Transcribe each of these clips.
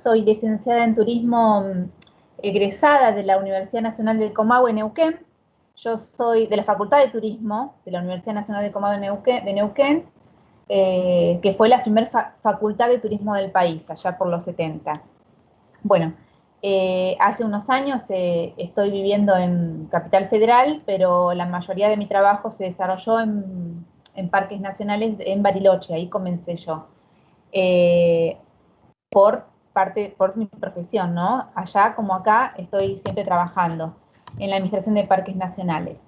soy licenciada en turismo egresada de la Universidad Nacional del Comahue, Neuquén. Yo soy de la Facultad de Turismo de la Universidad Nacional del Comahue de Neuquén, que fue la primera facultad de turismo del país, allá por los 70. Bueno, hace unos años estoy viviendo en Capital Federal, pero la mayoría de mi trabajo se desarrolló en parques nacionales en Bariloche, ahí comencé yo. Por mi profesión, ¿no? Allá como acá estoy siempre trabajando en la administración de parques nacionales.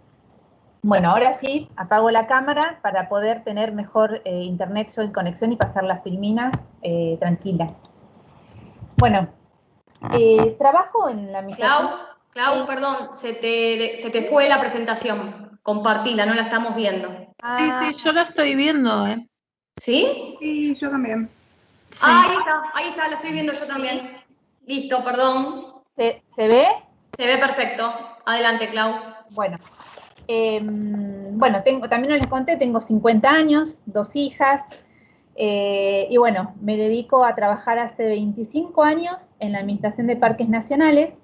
Bueno, ahora sí, apago la cámara para poder tener mejor internet yo en conexión y pasar las filminas tranquila. Bueno, trabajo en la administración... Clau, perdón, se te fue la presentación. Compartila, no la estamos viendo. Sí, yo la estoy viendo, ¿eh? ¿Sí? Sí, yo también. Sí. Ahí está, la estoy viendo yo también. ¿Sí? Listo, perdón. ¿Se ve? Se ve perfecto. Adelante, Clau. Bueno, también les conté, tengo 50 años, 2 hijas, y bueno, me dedico a trabajar hace 25 años en la Administración de Parques Nacionales.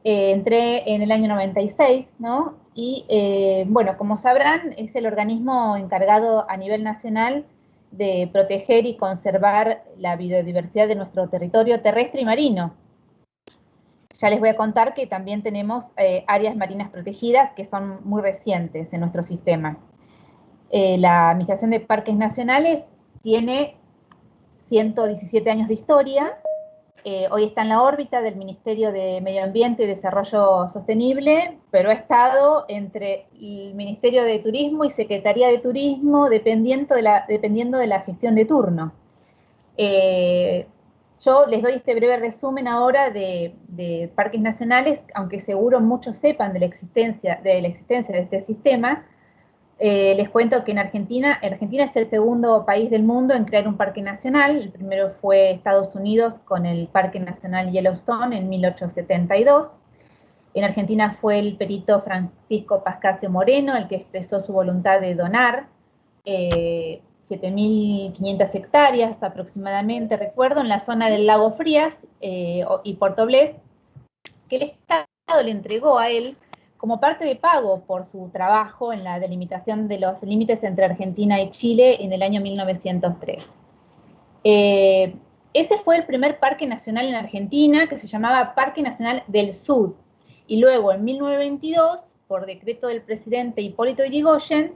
Entré en el año 96, ¿no? Y bueno, como sabrán, es el organismo encargado a nivel nacional de proteger y conservar la biodiversidad de nuestro territorio terrestre y marino. Ya les voy a contar que también tenemos áreas marinas protegidas que son muy recientes en nuestro sistema. La Administración de Parques Nacionales tiene 117 años de historia. Hoy está en la órbita del Ministerio de Medio Ambiente y Desarrollo Sostenible, pero ha estado entre el Ministerio de Turismo y Secretaría de Turismo, dependiendo de la gestión de turno. Yo les doy este breve resumen ahora de parques nacionales, aunque seguro muchos sepan de la existencia de este sistema. Les cuento que en Argentina es el segundo país del mundo en crear un parque nacional. El primero fue Estados Unidos con el Parque Nacional Yellowstone en 1872. En Argentina fue el perito Francisco Pascasio Moreno el que expresó su voluntad de donar 7.500 hectáreas aproximadamente, recuerdo, en la zona del Lago Frías y Puerto Blés, que el Estado le entregó a él como parte de pago por su trabajo en la delimitación de los límites entre Argentina y Chile en el año 1903. Ese fue el primer parque nacional en Argentina, que se llamaba Parque Nacional del Sud. Y luego, en 1922, por decreto del presidente Hipólito Yrigoyen,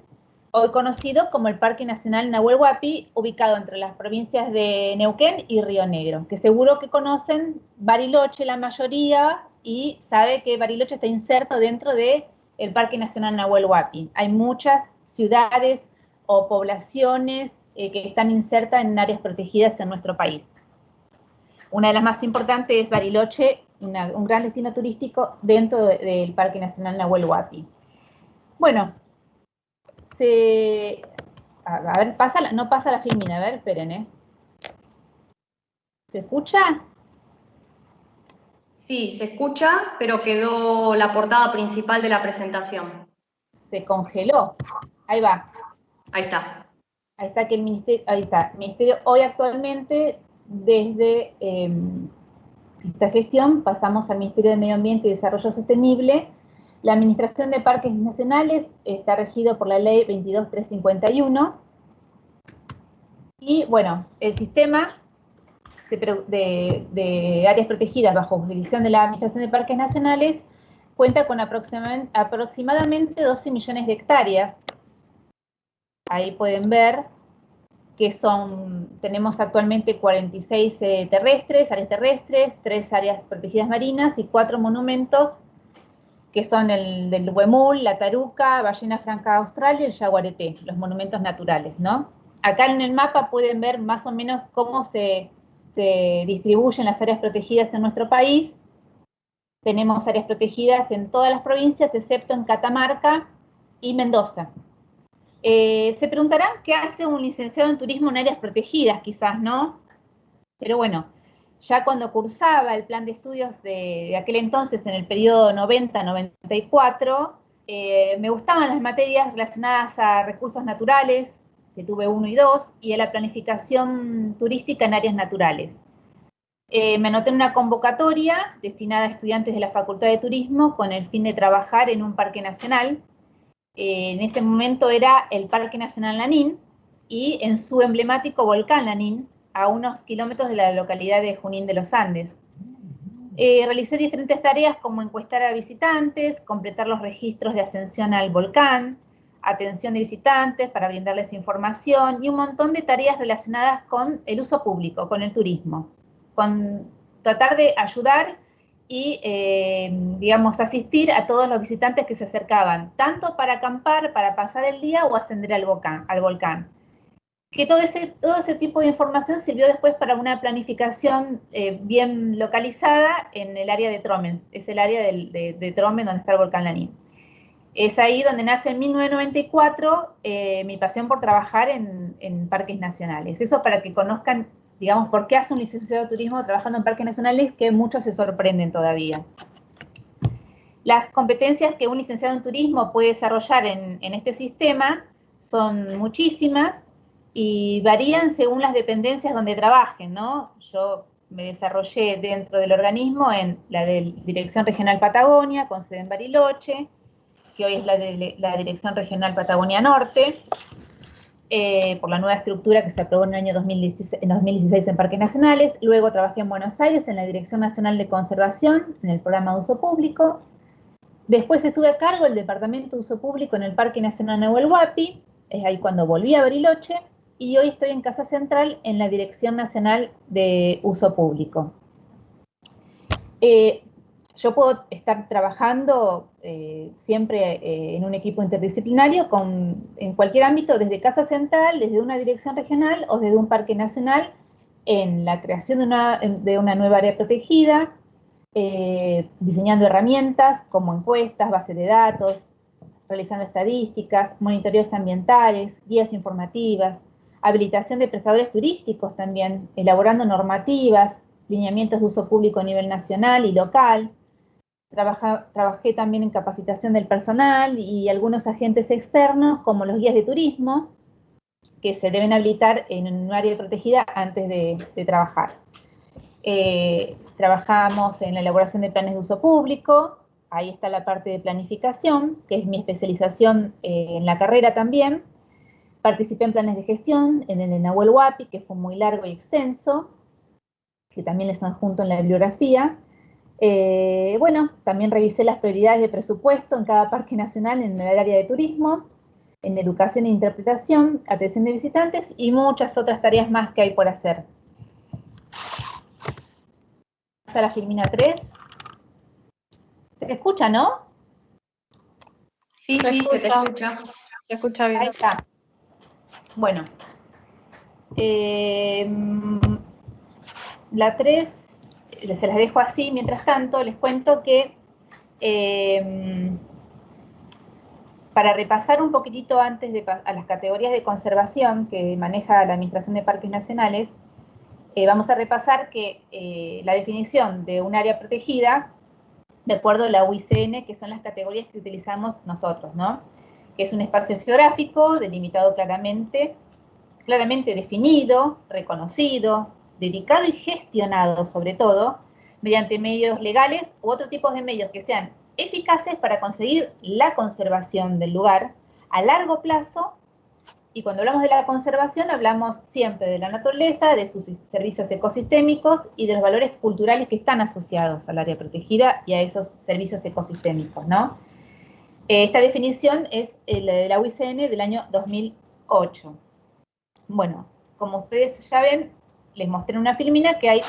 hoy conocido como el Parque Nacional Nahuel Huapi, ubicado entre las provincias de Neuquén y Río Negro, que seguro que conocen Bariloche la mayoría, y sabe que Bariloche está inserto dentro del Parque Nacional Nahuel Huapi. Hay muchas ciudades o poblaciones que están insertas en áreas protegidas en nuestro país. Una de las más importantes es Bariloche, un gran destino turístico dentro del Parque Nacional Nahuel Huapi. Bueno, a ver, no pasa la filmina, a ver, esperen, ¿Se escucha? Sí, se escucha, pero quedó la portada principal de la presentación. Se congeló. Ahí va. Ahí está. Ahí está que el ministerio, ahí está. El ministerio hoy actualmente, desde esta gestión, pasamos al Ministerio de Medio Ambiente y Desarrollo Sostenible. La Administración de Parques Nacionales está regido por la Ley 22351. Y bueno, el sistema de áreas protegidas bajo jurisdicción de la Administración de Parques Nacionales cuenta con aproximadamente 12 millones de hectáreas. Ahí pueden ver que tenemos actualmente 46 áreas terrestres, 3 áreas protegidas marinas y 4 monumentos, que son el del Huemul, la Taruca, Ballena Franca Austral y el Yaguareté, los monumentos naturales, ¿no? Acá en el mapa pueden ver más o menos cómo se distribuyen las áreas protegidas en nuestro país. Tenemos áreas protegidas en todas las provincias, excepto en Catamarca y Mendoza. Se preguntarán qué hace un licenciado en turismo en áreas protegidas, quizás, ¿no? Pero bueno, ya cuando cursaba el plan de estudios de aquel entonces, en el periodo 90-94, me gustaban las materias relacionadas a recursos naturales, que tuve 1 y 2, y a la planificación turística en áreas naturales. Me anoté en una convocatoria destinada a estudiantes de la Facultad de Turismo con el fin de trabajar en un parque nacional. En ese momento era el Parque Nacional Lanín y en su emblemático volcán Lanín, a unos kilómetros de la localidad de Junín de los Andes. Realicé diferentes tareas como encuestar a visitantes, completar los registros de ascensión al volcán, atención de visitantes para brindarles información y un montón de tareas relacionadas con el uso público, con el turismo, con tratar de ayudar y, digamos, asistir a todos los visitantes que se acercaban, tanto para acampar, para pasar el día o ascender al volcán. Que todo ese tipo de información sirvió después para una planificación bien localizada en el área de Tromen, es el área de Tromen donde está el volcán Lanín. Es ahí donde nace en 1994 mi pasión por trabajar en parques nacionales. Eso para que conozcan, digamos, por qué hace un licenciado de turismo trabajando en parques nacionales, que muchos se sorprenden todavía. Las competencias que un licenciado en turismo puede desarrollar en este sistema son muchísimas y varían según las dependencias donde trabajen, ¿no? Yo me desarrollé dentro del organismo en la de Dirección Regional Patagonia, con sede en Bariloche, que hoy es la Dirección Regional Patagonia Norte, por la nueva estructura que se aprobó en el año 2016 en Parques Nacionales. Luego trabajé en Buenos Aires en la Dirección Nacional de Conservación, en el programa de uso público. Después estuve a cargo del Departamento de Uso Público en el Parque Nacional Nahuel Huapi, es ahí cuando volví a Bariloche, y hoy estoy en Casa Central en la Dirección Nacional de Uso Público. Yo puedo estar trabajando siempre en un equipo interdisciplinario en cualquier ámbito, desde Casa Central, desde una dirección regional o desde un parque nacional, en la creación de una nueva área protegida, diseñando herramientas como encuestas, bases de datos, realizando estadísticas, monitoreos ambientales, guías informativas, habilitación de prestadores turísticos también, elaborando normativas, lineamientos de uso público a nivel nacional y local. Trabajé también en capacitación del personal y algunos agentes externos, como los guías de turismo, que se deben habilitar en un área protegida antes de trabajar. Trabajamos en la elaboración de planes de uso público, ahí está la parte de planificación, que es mi especialización en la carrera también. Participé en planes de gestión, en el de Nahuel Huapi, que fue muy largo y extenso, que también están junto en la bibliografía. Bueno, también revisé las prioridades de presupuesto en cada parque nacional en el área de turismo, en educación e interpretación, atención de visitantes y muchas otras tareas más que hay por hacer. A la Filmina 3. ¿Se escucha, no? Sí, se te escucha. Se escucha bien. Ahí está. Bueno. La 3, se las dejo así. Mientras tanto, les cuento que para repasar un poquitito antes a las categorías de conservación que maneja la Administración de Parques Nacionales, vamos a repasar que la definición de un área protegida, de acuerdo a la UICN, que son las categorías que utilizamos nosotros, ¿no? Que es un espacio geográfico delimitado claramente definido, reconocido, dedicado y gestionado, sobre todo, mediante medios legales u otro tipo de medios que sean eficaces para conseguir la conservación del lugar a largo plazo. Y cuando hablamos de la conservación, hablamos siempre de la naturaleza, de sus servicios ecosistémicos y de los valores culturales que están asociados al área protegida y a esos servicios ecosistémicos, ¿no? Esta definición es la de la UICN del año 2008. Bueno, como ustedes ya ven, les mostré en una filmina que hay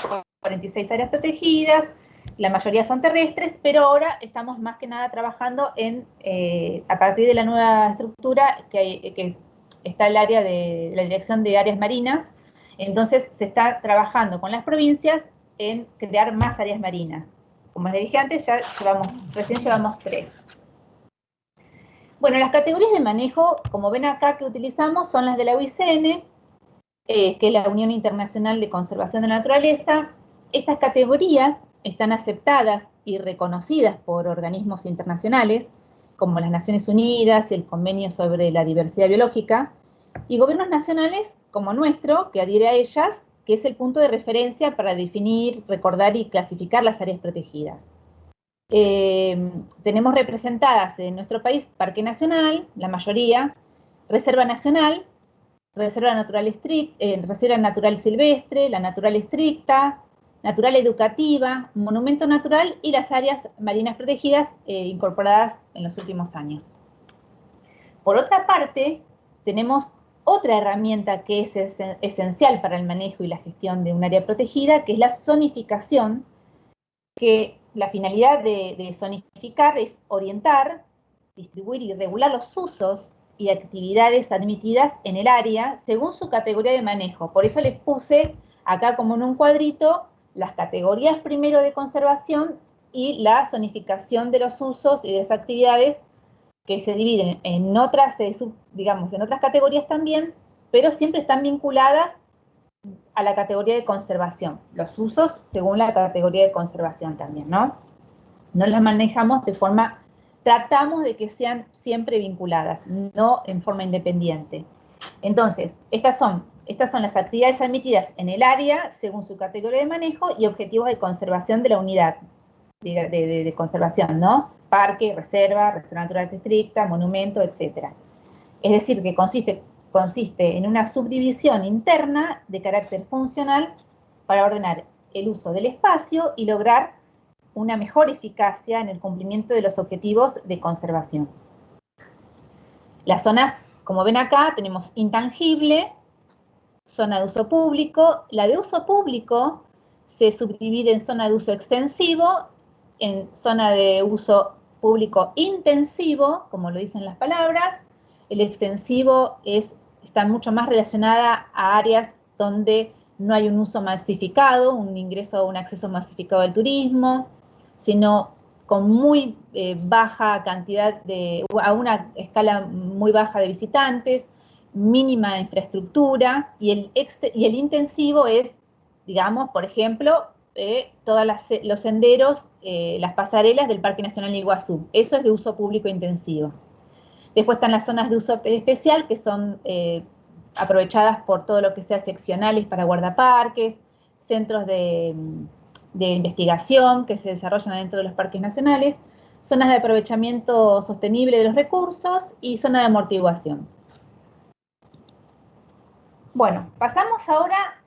46 áreas protegidas, la mayoría son terrestres, pero ahora estamos más que nada trabajando a partir de la nueva estructura que está el área de la Dirección de Áreas Marinas. Entonces se está trabajando con las provincias en crear más áreas marinas. Como les dije antes, recién llevamos 3. Bueno, las categorías de manejo, como ven acá, que utilizamos son las de la UICN, que es la Unión Internacional de Conservación de la Naturaleza. Estas categorías están aceptadas y reconocidas por organismos internacionales, como las Naciones Unidas y el Convenio sobre la Diversidad Biológica, y gobiernos nacionales como nuestro, que adhiere a ellas, que es el punto de referencia para definir, recordar y clasificar las áreas protegidas. Tenemos representadas en nuestro país Parque Nacional, la mayoría, Reserva Nacional, Reserva Natural Silvestre, la Natural Estricta, Natural Educativa, Monumento Natural y las áreas marinas protegidas incorporadas en los últimos años. Por otra parte, tenemos otra herramienta que es esencial para el manejo y la gestión de un área protegida, que es la zonificación, que la finalidad de zonificar es orientar, distribuir y regular los usos y actividades admitidas en el área según su categoría de manejo. Por eso les puse acá como en un cuadrito las categorías primero de conservación y la zonificación de los usos y de las actividades que se dividen en otras, digamos, en otras categorías también, pero siempre están vinculadas a la categoría de conservación. Los usos según la categoría de conservación también, ¿no? No las manejamos de forma, tratamos de que sean siempre vinculadas, no en forma independiente. Entonces, estas son las actividades admitidas en el área según su categoría de manejo y objetivos de conservación de la unidad de conservación, ¿no? Parque, reserva natural estricta, monumento, etc. Es decir, que consiste en una subdivisión interna de carácter funcional para ordenar el uso del espacio y lograr una mejor eficacia en el cumplimiento de los objetivos de conservación. Las zonas, como ven acá, tenemos intangible, zona de uso público. La de uso público se subdivide en zona de uso extensivo, en zona de uso público intensivo, como lo dicen las palabras. El extensivo está mucho más relacionada a áreas donde no hay un uso masificado, un ingreso o un acceso masificado al turismo, sino con muy baja cantidad a una escala muy baja de visitantes, mínima infraestructura, y el intensivo es, digamos, por ejemplo, todos los senderos, las pasarelas del Parque Nacional Iguazú. Eso es de uso público intensivo. Después están las zonas de uso especial, que son aprovechadas por todo lo que sea seccionales para guardaparques, centros de investigación que se desarrollan dentro de los parques nacionales, zonas de aprovechamiento sostenible de los recursos y zona de amortiguación. Bueno, pasamos ahora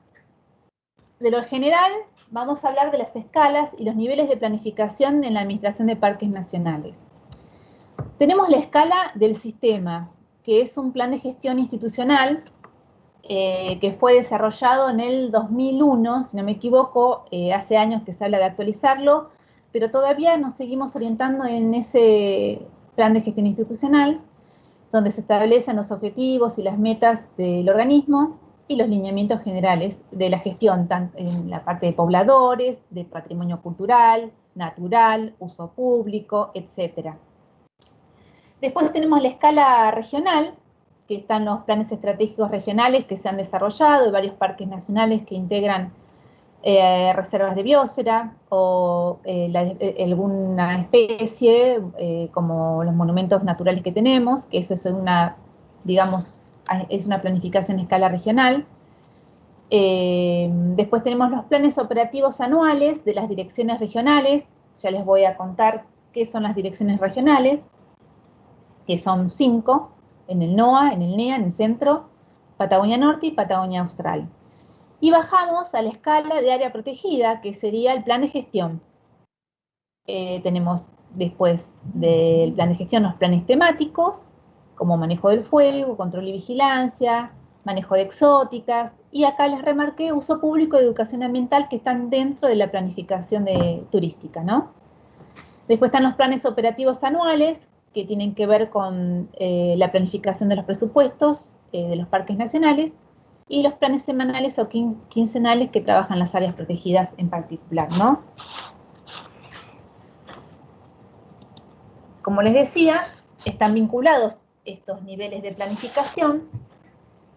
de lo general, vamos a hablar de las escalas y los niveles de planificación en la Administración de Parques Nacionales. Tenemos la escala del sistema, que es un plan de gestión institucional que fue desarrollado en el 2001, si no me equivoco, hace años que se habla de actualizarlo, pero todavía nos seguimos orientando en ese plan de gestión institucional, donde se establecen los objetivos y las metas del organismo y los lineamientos generales de la gestión, tanto en la parte de pobladores, de patrimonio cultural, natural, uso público, etc. Después tenemos la escala regional, que están los planes estratégicos regionales que se han desarrollado y varios parques nacionales que integran reservas de biosfera o alguna especie, como los monumentos naturales que tenemos, que eso es digamos, es una planificación a escala regional. Después tenemos los planes operativos anuales de las direcciones regionales. Ya les voy a contar qué son las direcciones regionales, que son 5, en el NOA, en el NEA, en el centro, Patagonia Norte y Patagonia Austral. Y bajamos a la escala de área protegida, que sería el plan de gestión. Tenemos después del plan de gestión los planes temáticos, como manejo del fuego, control y vigilancia, manejo de exóticas, y acá les remarqué uso público y educación ambiental que están dentro de la planificación turística, ¿no? Después están los planes operativos anuales, que tienen que ver con la planificación de los presupuestos de los parques nacionales, y los planes semanales o quincenales que trabajan las áreas protegidas en particular, ¿no? Como les decía, están vinculados estos niveles de planificación.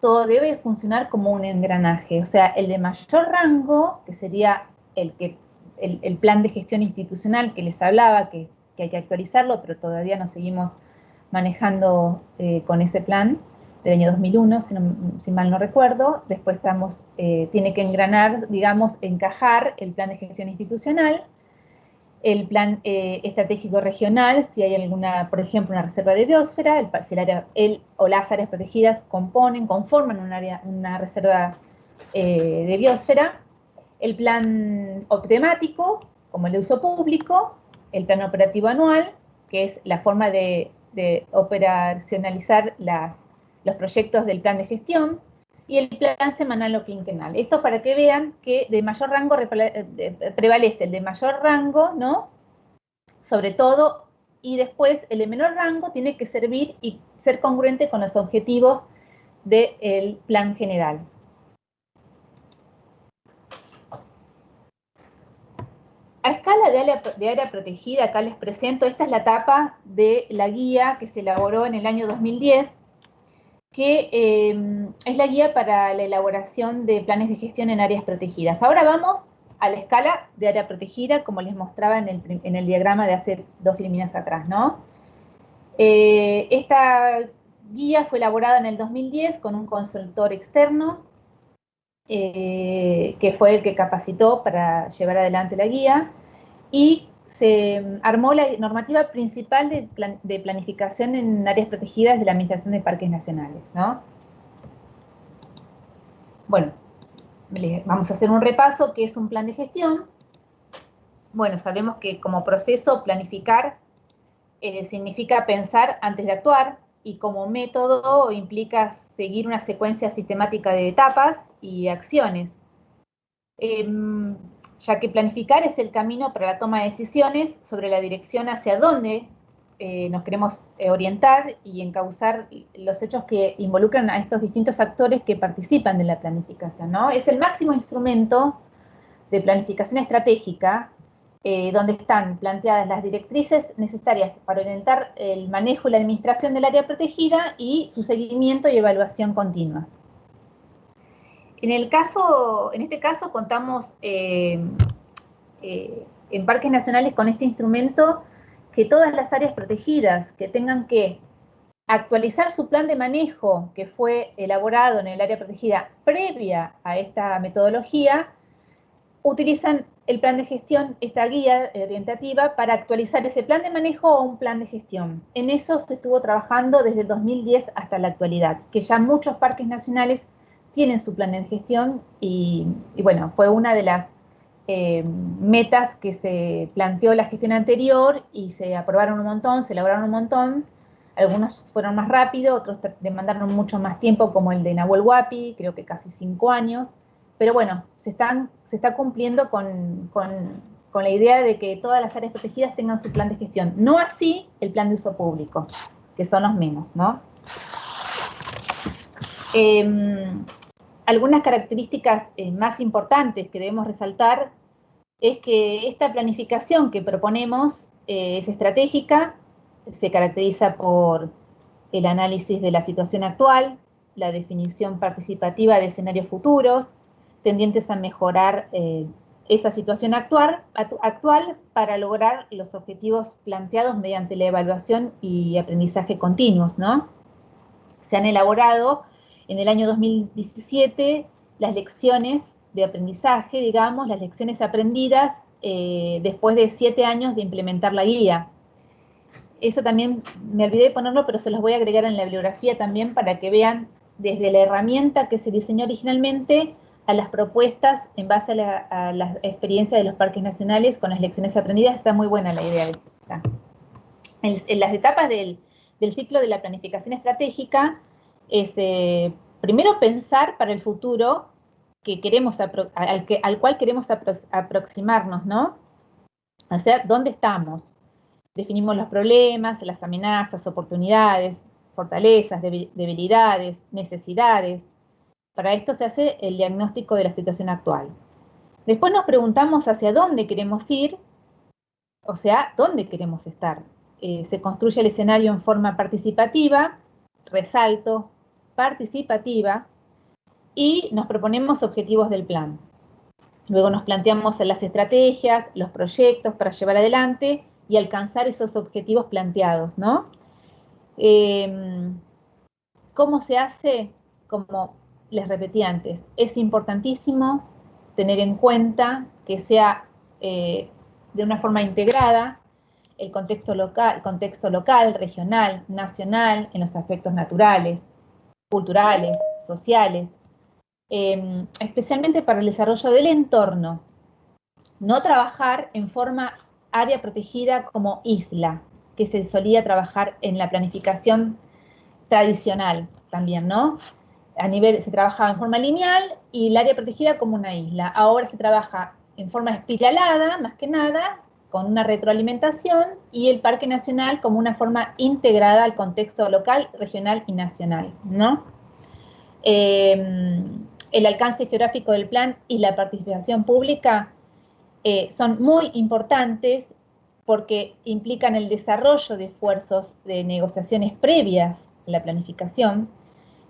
Todo debe funcionar como un engranaje, o sea, el de mayor rango, que sería el plan de gestión institucional que les hablaba, que hay que actualizarlo, pero todavía nos seguimos manejando con ese plan, del año 2001, si mal no recuerdo. Después tiene que engranar, digamos, encajar el plan de gestión institucional, el plan estratégico regional, si hay alguna, por ejemplo, una reserva de biosfera, o las áreas protegidas conforman una reserva de biosfera, el plan temático, como el de uso público, el plan operativo anual, que es la forma de operacionalizar los proyectos del plan de gestión, y el plan semanal o quinquenal. Esto para que vean que de mayor rango prevalece el de mayor rango, ¿no? Sobre todo, y después el de menor rango tiene que servir y ser congruente con los objetivos del plan general. A escala de área protegida, acá les presento, esta es la etapa de la guía que se elaboró en el año 2010, que es la guía para la elaboración de planes de gestión en áreas protegidas. Ahora vamos a la escala de área protegida, como les mostraba en el diagrama de hace 2 líneas atrás, ¿no? Esta guía fue elaborada en el 2010 con un consultor externo, que fue el que capacitó para llevar adelante la guía, y se armó la normativa principal de planificación en áreas protegidas de la Administración de Parques Nacionales, ¿no? Bueno, vamos a hacer un repaso, ¿qué es un plan de gestión? Bueno, sabemos que como proceso planificar significa pensar antes de actuar, y como método implica seguir una secuencia sistemática de etapas y acciones. Ya que planificar es el camino para la toma de decisiones sobre la dirección hacia dónde nos queremos orientar y encauzar los hechos que involucran a estos distintos actores que participan de la planificación, ¿no? Es el máximo instrumento de planificación estratégica, donde están planteadas las directrices necesarias para orientar el manejo y la administración del área protegida y su seguimiento y evaluación continua. En este caso contamos en Parques Nacionales con este instrumento, que todas las áreas protegidas que tengan que actualizar su plan de manejo que fue elaborado en el área protegida previa a esta metodología, utilizan el plan de gestión, esta guía orientativa, para actualizar ese plan de manejo o un plan de gestión. En eso se estuvo trabajando desde el 2010 hasta la actualidad, que ya muchos parques nacionales tienen su plan de gestión y bueno, fue una de las metas que se planteó la gestión anterior y se aprobaron un montón, se elaboraron un montón. Algunos fueron más rápido, otros demandaron mucho más tiempo, como el de Nahuel Huapi, creo que casi 5 años. Pero bueno, se está cumpliendo con la idea de que todas las áreas protegidas tengan su plan de gestión. No así el plan de uso público, que son los menos, ¿no? Algunas características más importantes que debemos resaltar es que esta planificación que proponemos es estratégica, se caracteriza por el análisis de la situación actual, la definición participativa de escenarios futuros, tendientes a mejorar esa situación actual para lograr los objetivos planteados mediante la evaluación y aprendizaje continuos, ¿no? Se han elaborado en el año 2017 las lecciones de aprendizaje, digamos, las lecciones aprendidas después de 7 años de implementar la guía. Eso también me olvidé de ponerlo, pero se los voy a agregar en la bibliografía también para que vean desde la herramienta que se diseñó originalmente a las propuestas en base a la experiencia de los parques nacionales con las lecciones aprendidas. Está muy buena la idea esa. En las etapas del ciclo de la planificación estratégica es primero pensar para el futuro que queremos al cual queremos aproximarnos, ¿no? O sea, ¿dónde estamos? Definimos los problemas, las amenazas, oportunidades, fortalezas, debilidades, necesidades. Para esto se hace el diagnóstico de la situación actual. Después nos preguntamos hacia dónde queremos ir, o sea, dónde queremos estar. Se construye el escenario en forma participativa, resalto, participativa, y nos proponemos objetivos del plan. Luego nos planteamos las estrategias, los proyectos para llevar adelante y alcanzar esos objetivos planteados, ¿no? cómo se hace? Como les repetí antes, es importantísimo tener en cuenta que sea de una forma integrada el contexto local, regional, nacional, en los aspectos naturales, culturales, sociales, especialmente para el desarrollo del entorno. No trabajar en forma área protegida como isla, que se solía trabajar en la planificación tradicional también, ¿no? Se trabajaba en forma lineal y el área protegida como una isla. Ahora se trabaja en forma espiralada, más que nada, con una retroalimentación, y el Parque Nacional como una forma integrada al contexto local, regional y nacional, ¿no? El alcance geográfico del plan y la participación pública son muy importantes porque implican el desarrollo de esfuerzos de negociaciones previas a la planificación,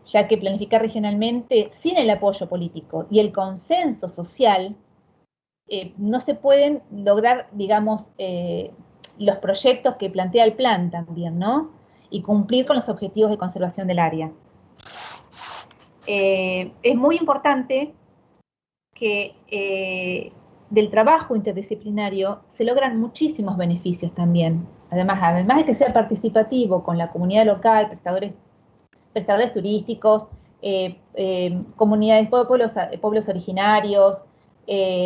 ya que planificar regionalmente sin el apoyo político y el consenso social no se pueden lograr, digamos, los proyectos que plantea el plan también, ¿no? Y cumplir con los objetivos de conservación del área. Es muy importante que del trabajo interdisciplinario se logran muchísimos beneficios también. Además de que sea participativo con la comunidad local, prestadores turísticos, comunidades, pueblos originarios,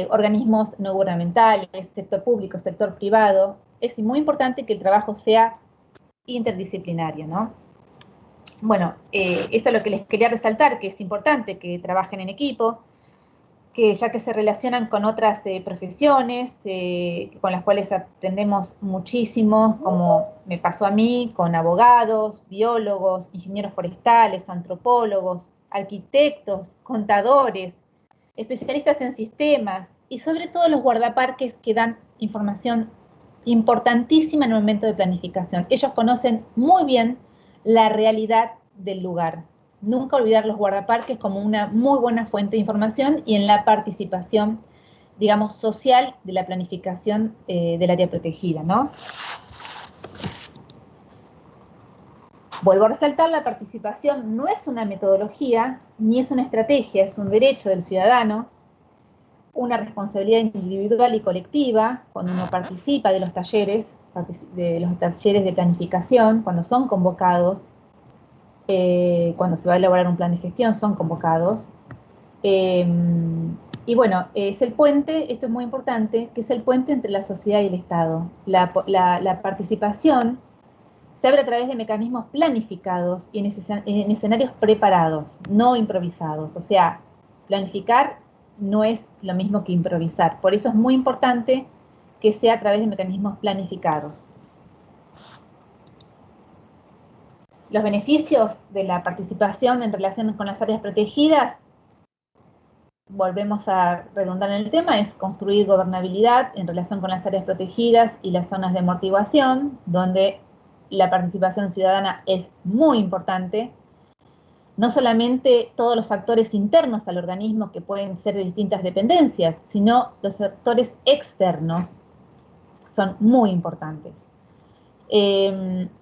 organismos no gubernamentales, sector público, sector privado. Es muy importante que el trabajo sea interdisciplinario, ¿no? Bueno, esto es lo que les quería resaltar, que es importante que trabajen en equipo, que ya que se relacionan con otras profesiones, con las cuales aprendemos muchísimo, como me pasó a mí, con abogados, biólogos, ingenieros forestales, antropólogos, arquitectos, contadores, especialistas en sistemas, y sobre todo los guardaparques que dan información importantísima en el momento de planificación. Ellos conocen muy bien la realidad del lugar. Nunca olvidar los guardaparques como una muy buena fuente de información y en la participación, digamos, social de la planificación del área protegida, ¿no? Vuelvo a resaltar, la participación no es una metodología, ni es una estrategia, es un derecho del ciudadano, una responsabilidad individual y colectiva cuando uno participa de los talleres de planificación, cuando son convocados, cuando se va a elaborar un plan de gestión, son convocados. Y bueno, es el puente, esto es muy importante, que es el puente entre la sociedad y el Estado. La participación se abre a través de mecanismos planificados y en escenarios preparados, no improvisados. O sea, planificar no es lo mismo que improvisar. Por eso es muy importante que sea a través de mecanismos planificados. Los beneficios de la participación en relación con las áreas protegidas, volvemos a redundar en el tema, es construir gobernabilidad en relación con las áreas protegidas y las zonas de amortiguación, donde la participación ciudadana es muy importante. No solamente todos los actores internos al organismo, que pueden ser de distintas dependencias, sino los actores externos son muy importantes.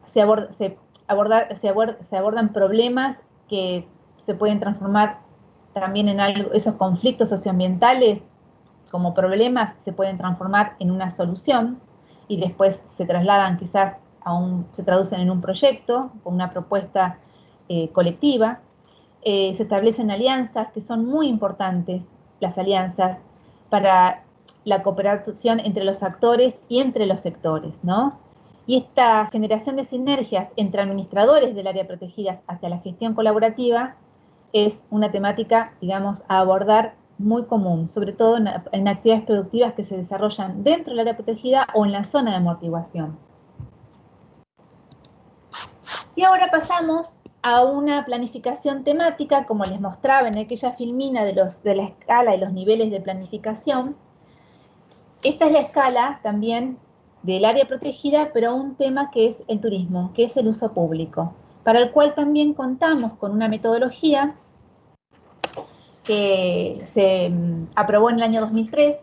Se abordan problemas que se pueden transformar también en algo, esos conflictos socioambientales como problemas se pueden transformar en una solución y después se trasladan quizás se traducen en un proyecto, con una propuesta colectiva. Se establecen alianzas que son muy importantes, las alianzas para la cooperación entre los actores y entre los sectores, ¿no? Y esta generación de sinergias entre administradores del área protegida hacia la gestión colaborativa es una temática, digamos, a abordar muy común, sobre todo en actividades productivas que se desarrollan dentro del área protegida o en la zona de amortiguación. Y ahora pasamos a una planificación temática, como les mostraba en aquella filmina de la escala y los niveles de planificación. Esta es la escala también del área protegida, pero un tema que es el turismo, que es el uso público, para el cual también contamos con una metodología que se aprobó en el año 2003,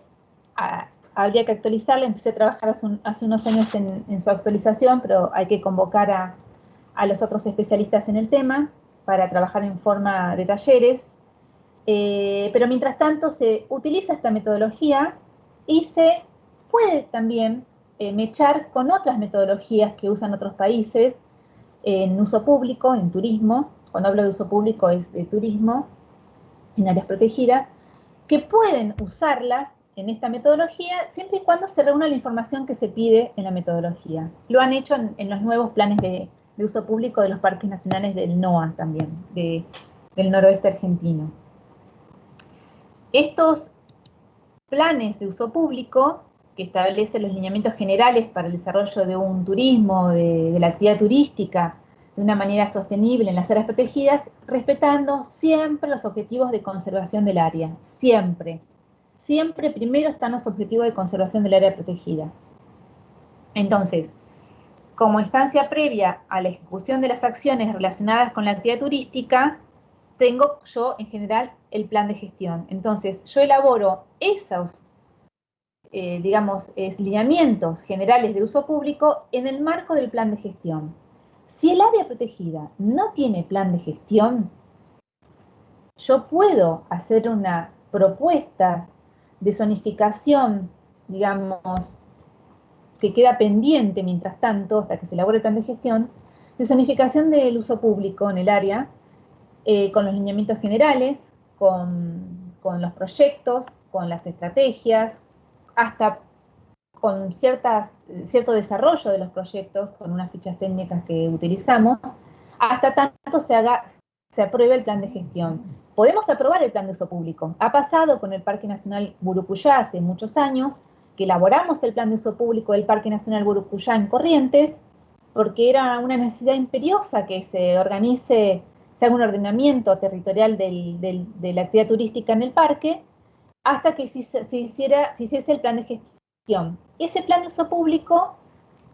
habría que actualizarla, empecé a trabajar hace unos años en su actualización, pero hay que convocar a los otros especialistas en el tema para trabajar en forma de talleres, pero mientras tanto se utiliza esta metodología y se puede también mechar con otras metodologías que usan otros países en uso público, en turismo. Cuando hablo de uso público es de turismo, en áreas protegidas, que pueden usarlas en esta metodología siempre y cuando se reúna la información que se pide en la metodología. Lo han hecho en los nuevos planes de uso público de los parques nacionales del NOA también, del noroeste argentino. Estos planes de uso público, que establecen los lineamientos generales para el desarrollo de un turismo, de la actividad turística, de una manera sostenible en las áreas protegidas, respetando siempre los objetivos de conservación del área, siempre. Siempre primero están los objetivos de conservación del área protegida. Entonces, como instancia previa a la ejecución de las acciones relacionadas con la actividad turística, tengo yo en general el plan de gestión. Entonces, yo elaboro esos, digamos, lineamientos generales de uso público en el marco del plan de gestión. Si el área protegida no tiene plan de gestión, yo puedo hacer una propuesta de zonificación, digamos, que queda pendiente mientras tanto, hasta que se elabore el plan de gestión, de zonificación del uso público en el área, con los lineamientos generales, con los proyectos, con las estrategias, hasta con cierto desarrollo de los proyectos, con unas fichas técnicas que utilizamos, hasta tanto se apruebe el plan de gestión. Podemos aprobar el plan de uso público. Ha pasado con el Parque Nacional Burucuyá hace muchos años, que elaboramos el plan de uso público del Parque Nacional Burucuyá en Corrientes, porque era una necesidad imperiosa que se organice, se haga un ordenamiento territorial de la actividad turística en el parque, hasta que se hiciese el plan de gestión. Ese plan de uso público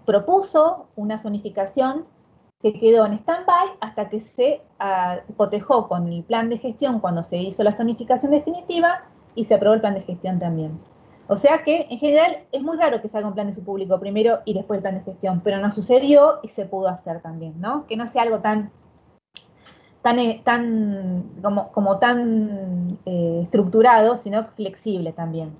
propuso una zonificación que quedó en stand-by hasta que se cotejó con el plan de gestión cuando se hizo la zonificación definitiva y se aprobó el plan de gestión también. O sea que, en general, es muy raro que se haga un plan de uso público primero y después el plan de gestión, pero no sucedió y se pudo hacer también, ¿no? Que no sea algo tan estructurado, sino flexible también.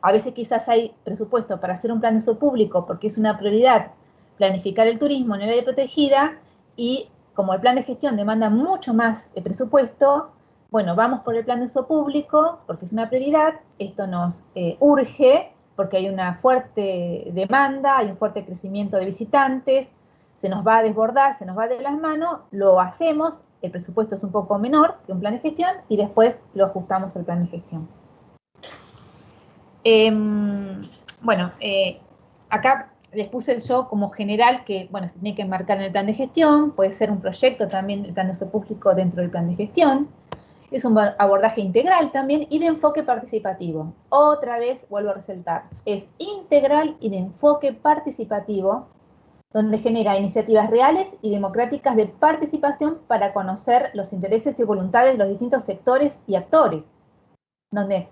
A veces quizás hay presupuesto para hacer un plan de uso público porque es una prioridad planificar el turismo en el área protegida y como el plan de gestión demanda mucho más presupuesto, bueno, vamos por el plan de uso público porque es una prioridad, esto nos urge porque hay una fuerte demanda, hay un fuerte crecimiento de visitantes, se nos va a desbordar, se nos va de las manos, lo hacemos, el presupuesto es un poco menor que un plan de gestión y después lo ajustamos al plan de gestión. Acá les puse yo como general que, bueno, se tiene que enmarcar en el plan de gestión, puede ser un proyecto también, el plan de uso público dentro del plan de gestión. Es un abordaje integral también y de enfoque participativo. Otra vez vuelvo a resaltar, es integral y de enfoque participativo, donde genera iniciativas reales y democráticas de participación para conocer los intereses y voluntades de los distintos sectores y actores, donde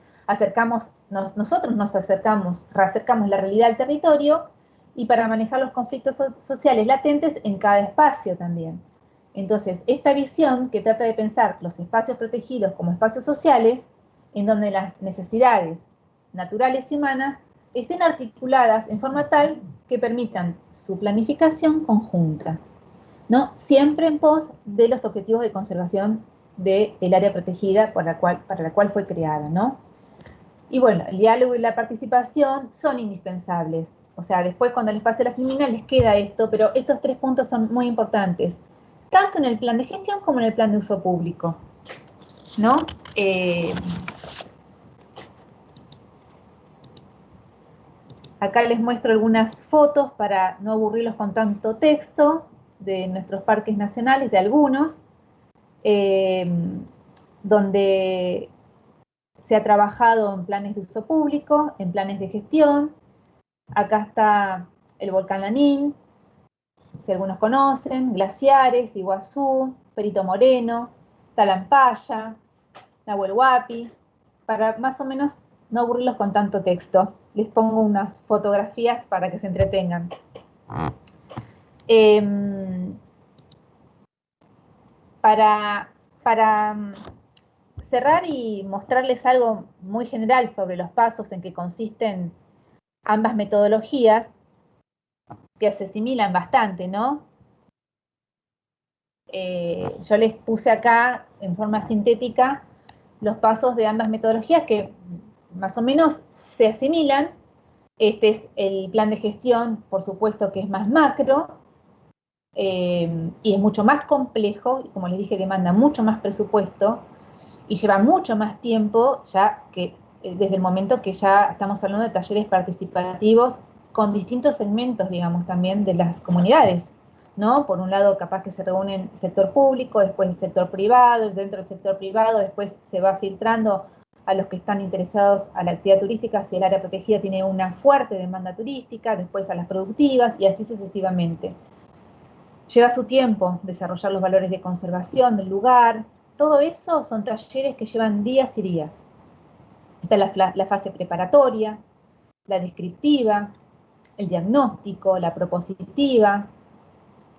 nosotros nos reacercamos la realidad al territorio y para manejar los conflictos sociales latentes en cada espacio también. Entonces, esta visión que trata de pensar los espacios protegidos como espacios sociales, en donde las necesidades naturales y humanas estén articuladas en forma tal que permitan su planificación conjunta, ¿no? Siempre en pos de los objetivos de conservación del área protegida para la cual fue creada, ¿no? Y bueno, el diálogo y la participación son indispensables. O sea, después cuando les pase la filmina les queda esto, pero estos 3 puntos son muy importantes, tanto en el plan de gestión como en el plan de uso público, ¿no? Acá les muestro algunas fotos para no aburrirlos con tanto texto de nuestros parques nacionales, de algunos, donde se ha trabajado en planes de uso público, en planes de gestión. Acá está el volcán Lanín, si algunos conocen, glaciares, Iguazú, Perito Moreno, Talampaya, Nahuel Huapi, para más o menos no aburrirlos con tanto texto. Les pongo unas fotografías para que se entretengan. Para cerrar y mostrarles algo muy general sobre los pasos en que consisten ambas metodologías, que se asimilan bastante, ¿no? Yo les puse acá, en forma sintética, los pasos de ambas metodologías que más o menos se asimilan. Este es el plan de gestión, por supuesto que es más macro, y es mucho más complejo, y como les dije, demanda mucho más presupuesto, y lleva mucho más tiempo, ya que desde el momento que ya estamos hablando de talleres participativos con distintos segmentos, digamos, también de las comunidades, ¿no? Por un lado, capaz que se reúnen el sector público, después el sector privado, dentro del sector privado, después se va filtrando a los que están interesados a la actividad turística, si el área protegida tiene una fuerte demanda turística, después a las productivas, y así sucesivamente. Lleva su tiempo desarrollar los valores de conservación del lugar. Todo eso son talleres que llevan días y días. Está la fase preparatoria, la descriptiva, el diagnóstico, la propositiva,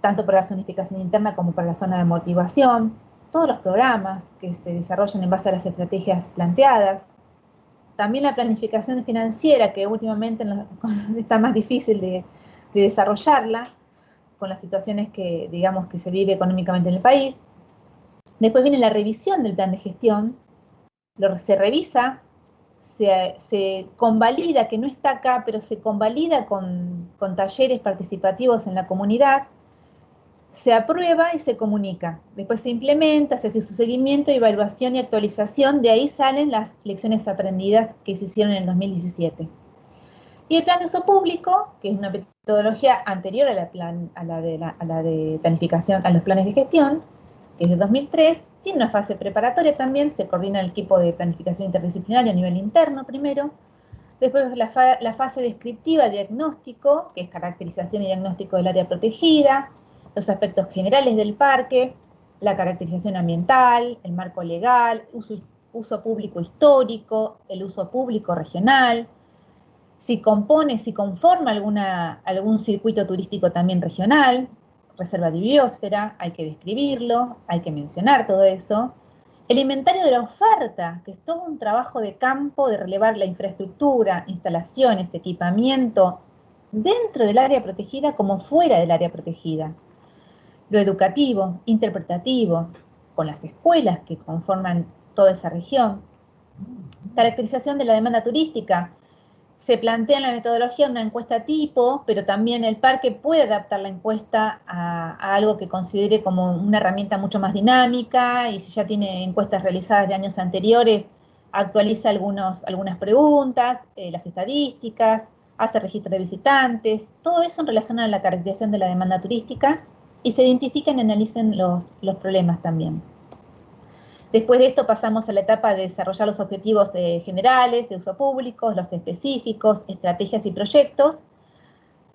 tanto para la zonificación interna como para la zona de amortiguación, todos los programas que se desarrollan en base a las estrategias planteadas, también la planificación financiera, que últimamente está más difícil de desarrollarla, con las situaciones que, digamos, que se vive económicamente en el país. Después viene la revisión del plan de gestión, se revisa, se convalida, que no está acá, pero se convalida con talleres participativos en la comunidad, se aprueba y se comunica. Después se implementa, se hace su seguimiento, evaluación y actualización. De ahí salen las lecciones aprendidas que se hicieron en el 2017. Y el plan de uso público, que es una metodología anterior a la de planificación, a los planes de gestión, que es de 2003, tiene una fase preparatoria también, se coordina el equipo de planificación interdisciplinario a nivel interno primero. Después la fase descriptiva, diagnóstico, que es caracterización y diagnóstico del área protegida, los aspectos generales del parque, la caracterización ambiental, el marco legal, uso público histórico, el uso público regional, si conforma algún circuito turístico también regional, reserva de biosfera, hay que describirlo, hay que mencionar todo eso. El inventario de la oferta, que es todo un trabajo de campo de relevar la infraestructura, instalaciones, equipamiento, dentro del área protegida como fuera del área protegida. Lo educativo, interpretativo, con las escuelas que conforman toda esa región. Caracterización de la demanda turística. Se plantea en la metodología una encuesta tipo, pero también el parque puede adaptar la encuesta a algo que considere como una herramienta mucho más dinámica, y si ya tiene encuestas realizadas de años anteriores, actualiza algunas preguntas, las estadísticas, hace registro de visitantes, todo eso en relación a la caracterización de la demanda turística, y se identifican y analicen los problemas también. Después de esto pasamos a la etapa de desarrollar los objetivos generales de uso público, los específicos, estrategias y proyectos,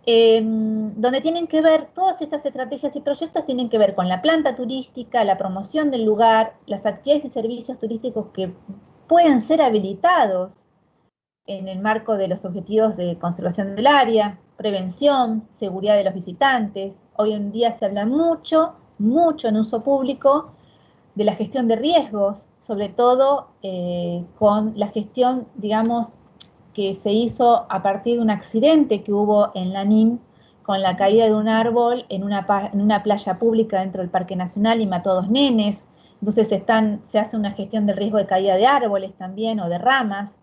donde tienen que ver, todas estas estrategias y proyectos tienen que ver con la planta turística, la promoción del lugar, las actividades y servicios turísticos que pueden ser habilitados en el marco de los objetivos de conservación del área, prevención, seguridad de los visitantes. Hoy en día se habla mucho en uso público de la gestión de riesgos, sobre todo con la gestión, digamos, que se hizo a partir de un accidente que hubo en Lanín con la caída de un árbol en una playa pública dentro del Parque Nacional y mató a 2 nenes. Entonces se hace una gestión del riesgo de caída de árboles también o de ramas.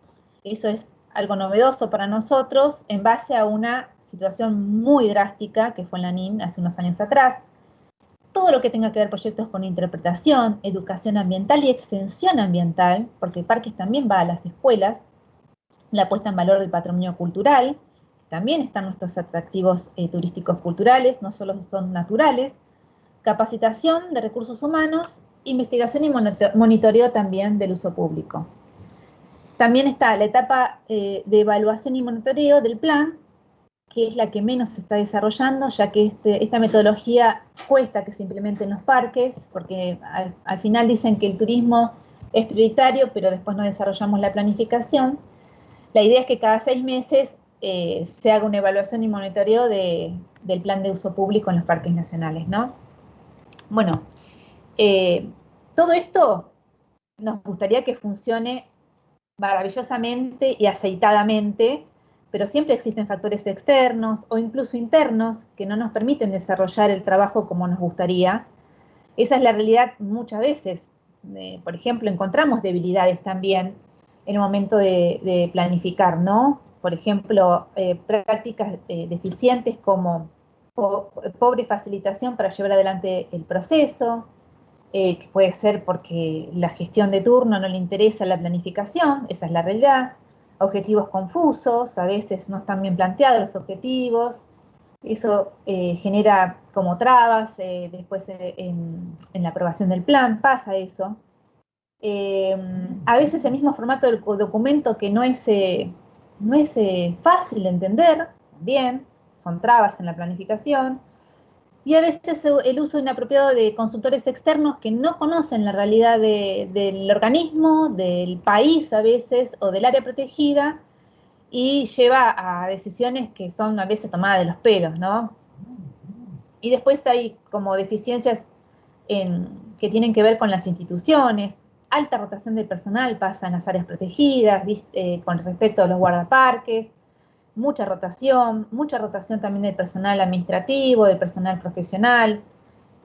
Eso es algo novedoso para nosotros en base a una situación muy drástica que fue en Lanín hace unos años atrás. Todo lo que tenga que ver proyectos con interpretación, educación ambiental y extensión ambiental, porque el parque también va a las escuelas, la puesta en valor del patrimonio cultural, también están nuestros atractivos turísticos culturales, no solo son naturales, capacitación de recursos humanos, investigación y monitoreo también del uso público. También está la etapa de evaluación y monitoreo del plan, que es la que menos se está desarrollando, ya que esta metodología cuesta que se implemente en los parques, porque al final dicen que el turismo es prioritario, pero después no desarrollamos la planificación. La idea es que cada 6 meses se haga una evaluación y monitoreo del plan de uso público en los parques nacionales, ¿no? Bueno, Todo esto nos gustaría que funcione maravillosamente y aceitadamente, pero siempre existen factores externos o incluso internos que no nos permiten desarrollar el trabajo como nos gustaría. Esa es la realidad muchas veces. Por ejemplo, encontramos debilidades también en el momento de planificar, ¿no? Por ejemplo, prácticas deficientes como pobre facilitación para llevar adelante el proceso, que puede ser porque la gestión de turno no le interesa la planificación, esa es la realidad. Objetivos confusos, a veces no están bien planteados los objetivos, eso genera como trabas después en la aprobación del plan, pasa eso. A veces el mismo formato del documento que no es fácil de entender, también son trabas en la planificación. Y a veces el uso inapropiado de consultores externos que no conocen la realidad del organismo, del país a veces, o del área protegida, y lleva a decisiones que son a veces tomadas de los pelos, ¿no? Y después hay como deficiencias que tienen que ver con las instituciones, alta rotación de personal pasa en las áreas protegidas, con respecto a los guardaparques, mucha rotación también del personal administrativo, del personal profesional,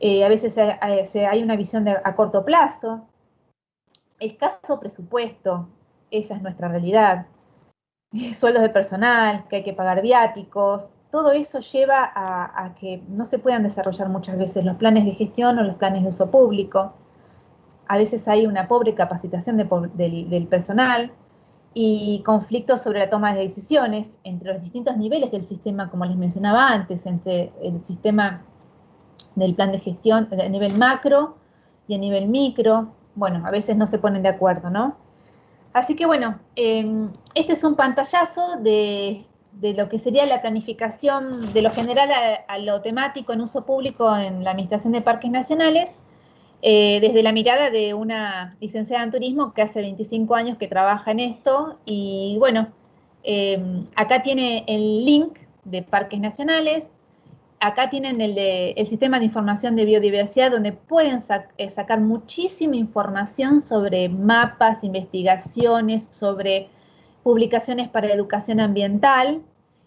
a veces hay una visión a corto plazo, escaso presupuesto, esa es nuestra realidad, sueldos de personal, que hay que pagar viáticos, todo eso lleva a que no se puedan desarrollar muchas veces los planes de gestión o los planes de uso público. A veces hay una pobre capacitación del personal y conflictos sobre la toma de decisiones entre los distintos niveles del sistema, como les mencionaba antes, entre el sistema del plan de gestión a nivel macro y a nivel micro. Bueno, a veces no se ponen de acuerdo, ¿no? Así que bueno, este es un pantallazo de lo que sería la planificación de lo general a lo temático en uso público en la Administración de Parques Nacionales, desde la mirada de una licenciada en turismo que hace 25 años que trabaja en esto. Y bueno, acá tiene el link de Parques Nacionales. Acá tienen el sistema de información de biodiversidad, donde pueden sacar muchísima información sobre mapas, investigaciones, sobre publicaciones para educación ambiental.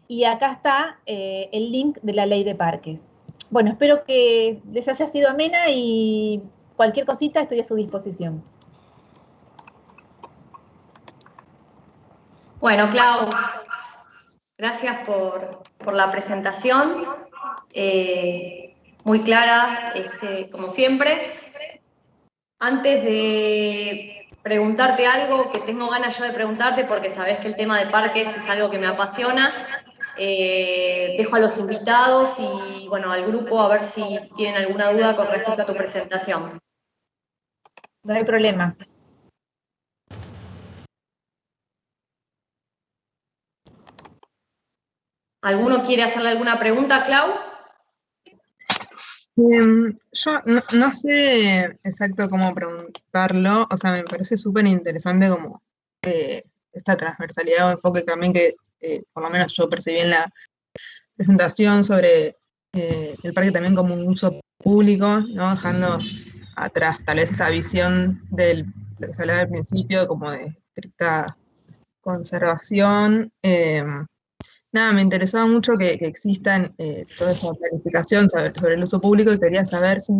Y acá está el link de la ley de parques. Bueno, espero que les haya sido amena y cualquier cosita estoy a su disposición. Bueno, Clau, gracias por la presentación, muy clara, como siempre. Antes de preguntarte algo, que tengo ganas yo de preguntarte, porque sabés que el tema de parques es algo que me apasiona, dejo a los invitados y bueno, al grupo a ver si tienen alguna duda con respecto a tu presentación. No hay problema. ¿Alguno quiere hacerle alguna pregunta, Clau? Yo no sé exacto cómo preguntarlo, o sea, me parece súper interesante como esta transversalidad o enfoque también que por lo menos yo percibí en la presentación sobre el parque también como un uso público, ¿no? Dejando atrás tal vez esa visión de lo que se hablaba al principio, como de estricta conservación. Nada, me interesaba mucho que existan toda esa planificación sobre el uso público y quería saber si,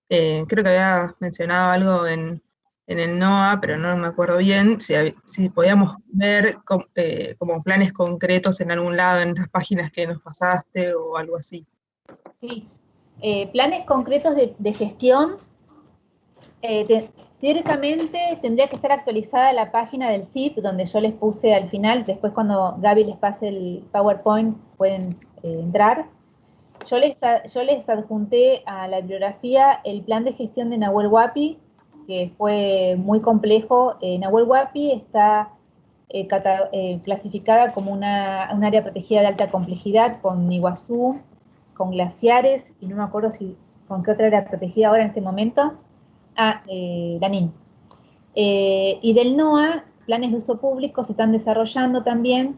creo que había mencionado algo en el NOA, pero no me acuerdo bien, si podíamos ver como planes concretos en algún lado, en estas páginas que nos pasaste o algo así. Sí, planes concretos de gestión. Teóricamente tendría que estar actualizada la página del CIP, donde yo les puse al final, después cuando Gaby les pase el PowerPoint pueden entrar. Yo les adjunté a la bibliografía el plan de gestión de Nahuel Huapi, que fue muy complejo. Nahuel Huapi está clasificada como un área protegida de alta complejidad, con Iguazú, con glaciares, y no me acuerdo con qué otra área protegida ahora en este momento. Lanín. Y del NOA, planes de uso público se están desarrollando también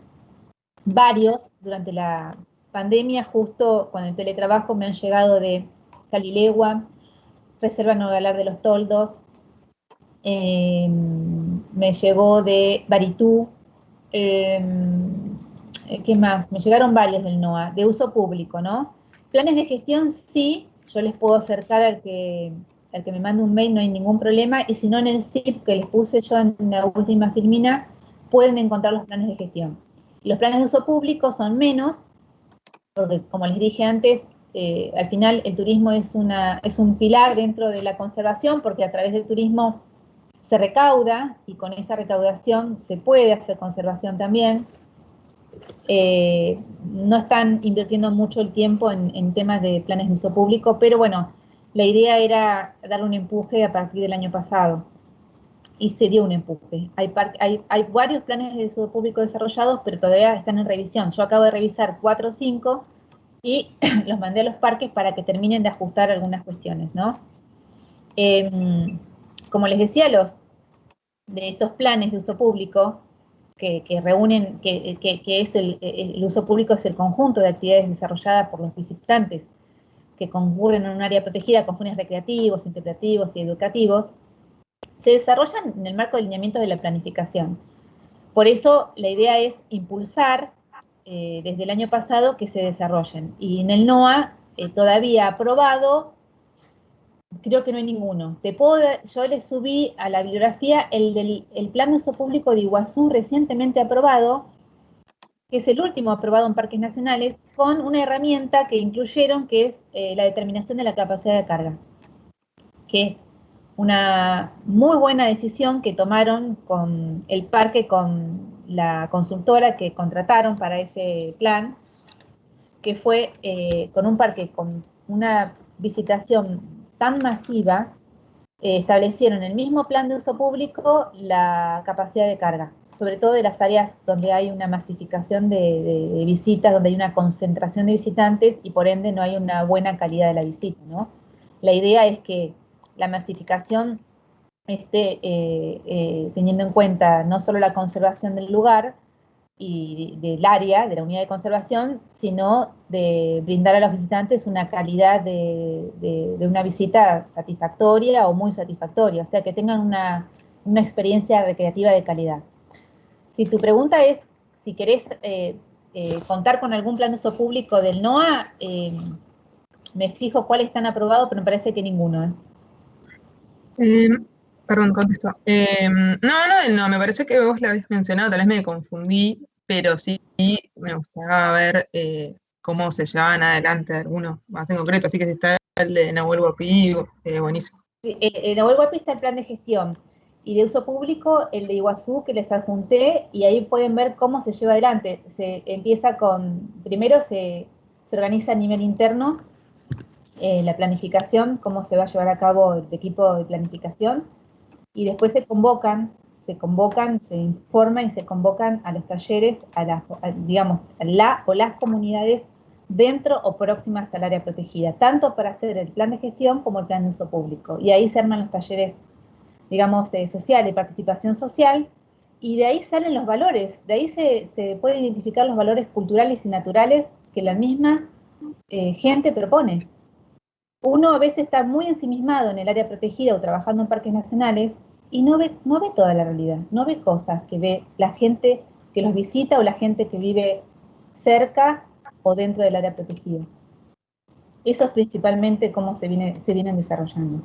varios durante la pandemia. Justo con el teletrabajo me han llegado de Calilegua, Reserva Nogalar de los Toldos, me llegó de Baritú, ¿qué más? Me llegaron varios del NOA, de uso público, ¿no? Planes de gestión sí, yo les puedo acercar al que me mande un mail, no hay ningún problema, y si no en el zip que les puse yo en la última filmina, pueden encontrar los planes de gestión. Los planes de uso público son menos, porque como les dije antes, al final el turismo es un pilar dentro de la conservación, porque a través del turismo se recauda, y con esa recaudación se puede hacer conservación también. No están invirtiendo mucho el tiempo en temas de planes de uso público, pero bueno, la idea era darle un empuje a partir del año pasado, y se dio un empuje. Hay varios planes de uso público desarrollados, pero todavía están en revisión. Yo acabo de revisar 4 o 5, y los mandé a los parques para que terminen de ajustar algunas cuestiones, ¿no? Como les decía, de estos planes de uso público, que reúnen, que es el uso público es el conjunto de actividades desarrolladas por los visitantes que concurren en un área protegida con fines recreativos, interpretativos y educativos, se desarrollan en el marco de lineamientos de la planificación. Por eso la idea es impulsar desde el año pasado que se desarrollen. Y en el NOA todavía aprobado, creo que no hay ninguno. Yo les subí a la bibliografía el plan de uso público de Iguazú recientemente aprobado, que es el último aprobado en parques nacionales, con una herramienta que incluyeron, que es la determinación de la capacidad de carga, que es una muy buena decisión que tomaron con el parque, con la consultora que contrataron para ese plan, que fue con un parque con una visitación tan masiva, establecieron en el mismo plan de uso público la capacidad de carga, sobre todo de las áreas donde hay una masificación de visitas, donde hay una concentración de visitantes y por ende no hay una buena calidad de la visita, ¿no? La idea es que la masificación esté teniendo en cuenta no solo la conservación del lugar y del área, de la unidad de conservación, sino de brindar a los visitantes una calidad de una visita satisfactoria o muy satisfactoria, o sea, que tengan una experiencia recreativa de calidad. Si tu pregunta es si querés contar con algún plan de uso público del NOA, me fijo cuáles están aprobados, pero me parece que ninguno. Perdón, contesto. No, me parece que vos la habías mencionado, tal vez me confundí, pero sí me gustaría ver cómo se llevaban adelante algunos más en concreto, así que si está el de Nahuel Huapi, buenísimo. Sí, en Nahuel Huapi está el plan de gestión, y de uso público el de Iguazú que les adjunté, y ahí pueden ver cómo se lleva adelante. Se empieza primero se organiza a nivel interno la planificación, cómo se va a llevar a cabo el equipo de planificación, y después se informan y se convocan a los talleres, digamos, a las comunidades dentro o próximas al área protegida, tanto para hacer el plan de gestión como el plan de uso público. Y ahí se arman los talleres, digamos, social, de participación social, y de ahí salen los valores, de ahí se pueden identificar los valores culturales y naturales que la misma gente propone. Uno a veces está muy ensimismado en el área protegida o trabajando en parques nacionales y no ve toda la realidad, no ve cosas que ve la gente que los visita o la gente que vive cerca o dentro del área protegida. Eso es principalmente cómo se vienen desarrollando.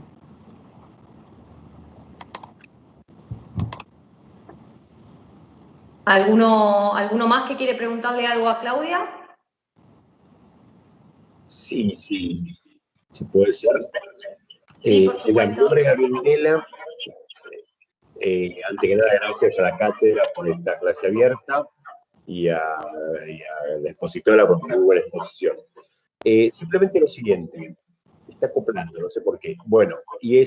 ¿Alguno más que quiere preguntarle algo a Claudia? Sí, puede ser. Sí, por supuesto. El nombre es Gabriel Minela. Antes que nada, gracias a la cátedra por esta clase abierta y a la expositora por una muy buena exposición. Simplemente lo siguiente, está acoplando, no sé por qué. Bueno, yo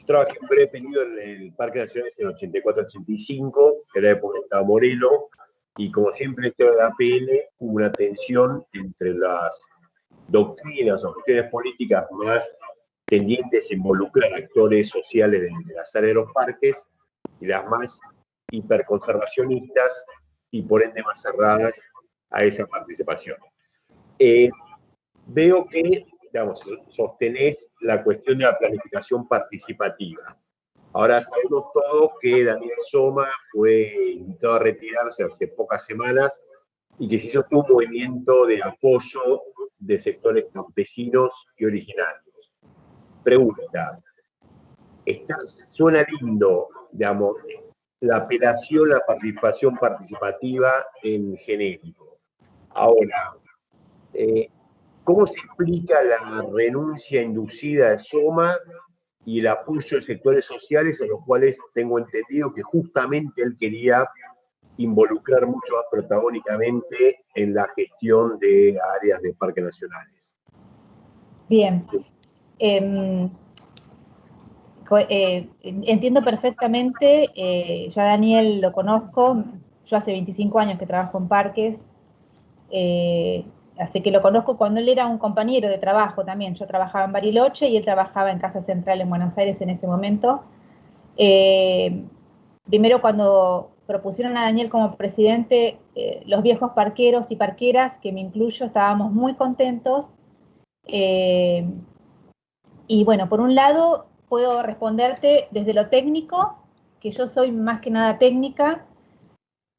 trabajé un breve periodo en el Parque Nacional en el 84-85, que era la época que estaba Morelo, y como siempre en de la APN hubo una tensión entre las doctrinas o cuestiones políticas más tendientes a involucrar actores sociales de las áreas de los parques y las más hiperconservacionistas y por ende más cerradas a esa participación. Veo que digamos, sostenés la cuestión de la planificación participativa. Ahora sabemos todos que Daniel Soma fue invitado a retirarse hace pocas semanas y que se hizo un movimiento de apoyo de sectores campesinos y originarios. Pregunta, suena lindo, digamos, la apelación, la participación participativa en genérico. Ahora, ¿cómo se explica la renuncia inducida de Soma y el apoyo de sectores sociales a los cuales tengo entendido que justamente él quería involucrar mucho más protagónicamente en la gestión de áreas de parques nacionales? Bien. Entiendo perfectamente, yo a Daniel lo conozco, yo hace 25 años que trabajo en parques, así que lo conozco cuando él era un compañero de trabajo también. Yo trabajaba en Bariloche y él trabajaba en Casa Central en Buenos Aires en ese momento. Primero, cuando propusieron a Daniel como presidente, los viejos parqueros y parqueras, que me incluyo, estábamos muy contentos. Y bueno, por un lado, puedo responderte desde lo técnico, que yo soy más que nada técnica,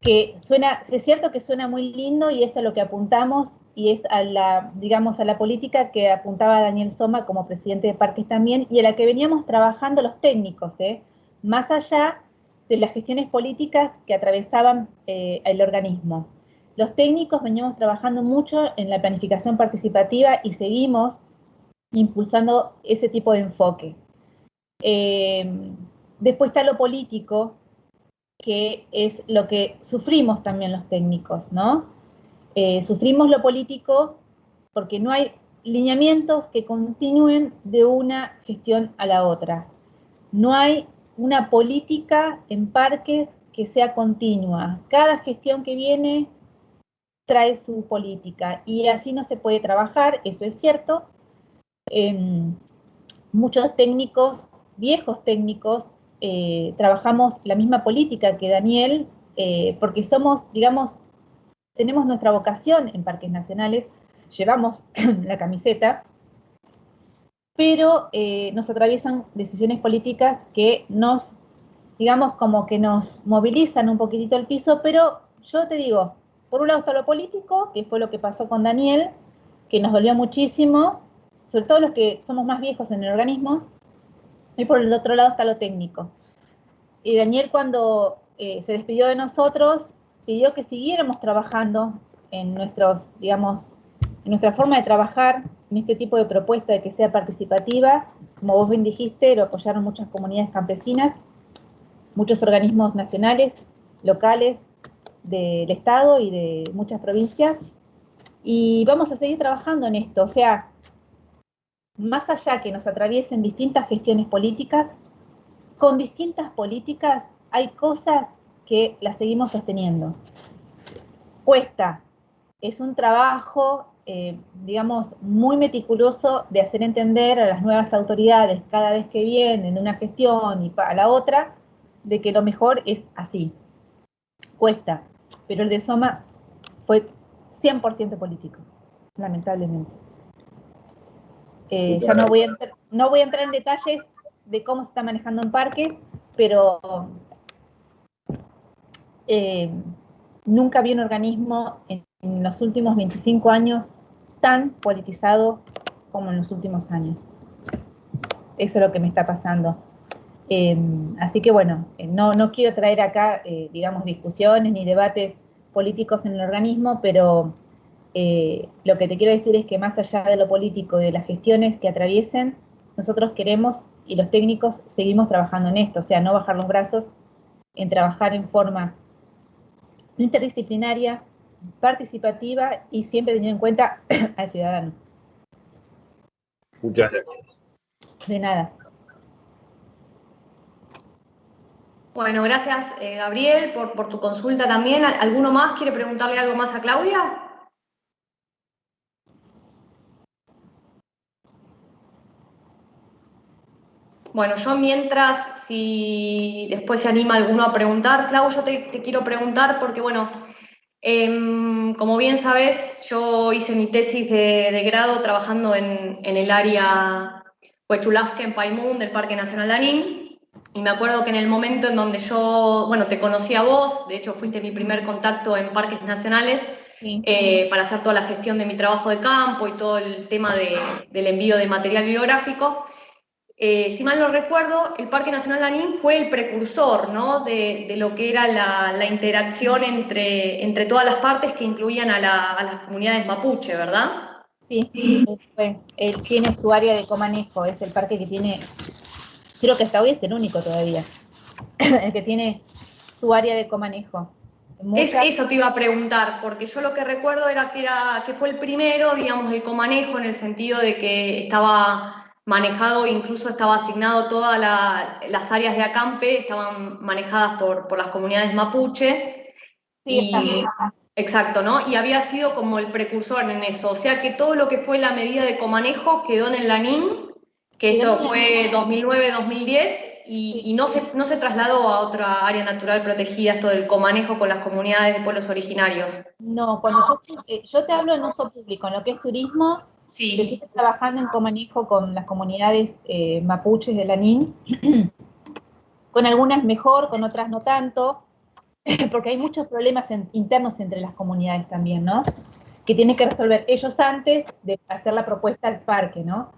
que suena, es cierto que suena muy lindo y es a lo que apuntamos y es a la, digamos, a la política que apuntaba Daniel Soma como presidente de parques también y a la que veníamos trabajando los técnicos, más allá de las gestiones políticas que atravesaban el organismo. Los técnicos veníamos trabajando mucho en la planificación participativa y seguimos impulsando ese tipo de enfoque. Después está lo político, que es lo que sufrimos también los técnicos, ¿no? Sufrimos lo político porque no hay lineamientos que continúen de una gestión a la otra. No hay una política en parques que sea continua. Cada gestión que viene trae su política y así no se puede trabajar, eso es cierto. Muchos técnicos, viejos técnicos, trabajamos la misma política que Daniel, porque somos, digamos, tenemos nuestra vocación en parques nacionales, llevamos la camiseta, pero nos atraviesan decisiones políticas que nos, digamos, como que nos movilizan un poquitito el piso, pero yo te digo, por un lado está lo político, que fue lo que pasó con Daniel, que nos dolió muchísimo, sobre todo los que somos más viejos en el organismo, y por el otro lado está lo técnico. Y Daniel, cuando se despidió de nosotros, pidió que siguiéramos trabajando en nuestros, digamos, en nuestra forma de trabajar, en este tipo de propuesta de que sea participativa. Como vos bien dijiste, lo apoyaron muchas comunidades campesinas, muchos organismos nacionales, locales, del Estado y de muchas provincias. Y vamos a seguir trabajando en esto, o sea, más allá que nos atraviesen distintas gestiones políticas, con distintas políticas hay cosas que las seguimos sosteniendo. Cuesta, es un trabajo, digamos, muy meticuloso de hacer entender a las nuevas autoridades cada vez que vienen de una gestión y a la otra, de que lo mejor es así. Cuesta, pero el de Soma fue 100% político, lamentablemente. Ya no voy a entrar en detalles de cómo se está manejando en parques, pero nunca vi un organismo en los últimos 25 años tan politizado como en los últimos años. Eso es lo que me está pasando. Así que bueno, no quiero traer acá, digamos, discusiones ni debates políticos en el organismo, pero lo que te quiero decir es que más allá de lo político y de las gestiones que atraviesen, nosotros queremos y los técnicos seguimos trabajando en esto, o sea, no bajar los brazos en trabajar en forma interdisciplinaria, participativa y siempre teniendo en cuenta al ciudadano. Muchas gracias. De nada. Bueno, gracias Gabriel por tu consulta también. ¿Alguno más quiere preguntarle algo más a Claudia? Bueno, yo mientras, si después se anima alguno a preguntar, Clau, yo te quiero preguntar porque, bueno, Como bien sabes, yo hice mi tesis de grado trabajando en el área Huechulafque, en Paimún, del Parque Nacional Lanín. Y me acuerdo que en el momento en donde yo, bueno, te conocí a vos, de hecho fuiste mi primer contacto en parques nacionales, Sí. para hacer toda la gestión de mi trabajo de campo y todo el tema del envío de material bibliográfico. Si mal no recuerdo, el Parque Nacional Lanín fue el precursor, ¿no?, de lo que era la interacción entre todas las partes que incluían a las comunidades mapuche, ¿verdad? Sí, él tiene su área de comanejo, es el parque que tiene, creo que hasta hoy es el único todavía, el que tiene su área de comanejo. Eso te iba a preguntar, porque yo lo que recuerdo era que fue el primero, digamos, el comanejo, en el sentido de que estaba manejado, incluso estaba asignado todas las áreas de acampe, estaban manejadas por las comunidades mapuche. Sí, exacto, ¿no? Y había sido como el precursor en eso, o sea que todo lo que fue la medida de comanejo quedó en el Lanín, que esto fue 2009-2010, y no se trasladó a otra área natural protegida, esto del comanejo con las comunidades de pueblos originarios. No, cuando yo te hablo en uso público, en lo que es turismo, Sí. que estoy trabajando en comanejo con las comunidades mapuches de Lanín, con algunas mejor, con otras no tanto, porque hay muchos problemas internos entre las comunidades también, ¿no? Que tienen que resolver ellos antes de hacer la propuesta al parque, ¿no?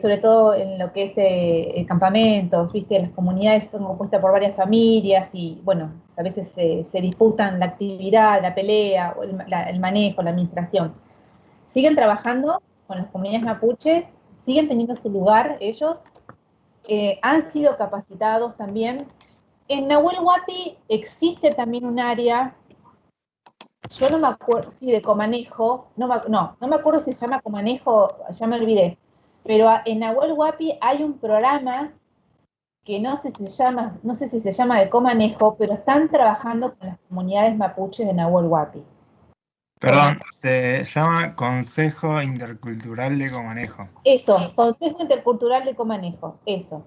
Sobre todo en lo que es campamentos, ¿viste? Las comunidades son compuestas por varias familias y, bueno, a veces se disputan la actividad, la pelea, o el manejo, la administración. Siguen trabajando con las comunidades mapuches, siguen teniendo su lugar ellos, han sido capacitados también. En Nahuel Huapi existe también un área, yo no me acuerdo, sí, de comanejo, no me acuerdo si se llama comanejo, ya me olvidé, pero en Nahuel Huapi hay un programa que no sé si se llama de comanejo, pero están trabajando con las comunidades mapuches de Nahuel Huapi. Perdón, se llama Consejo Intercultural de Comanejo. Eso, Consejo Intercultural de Comanejo, eso.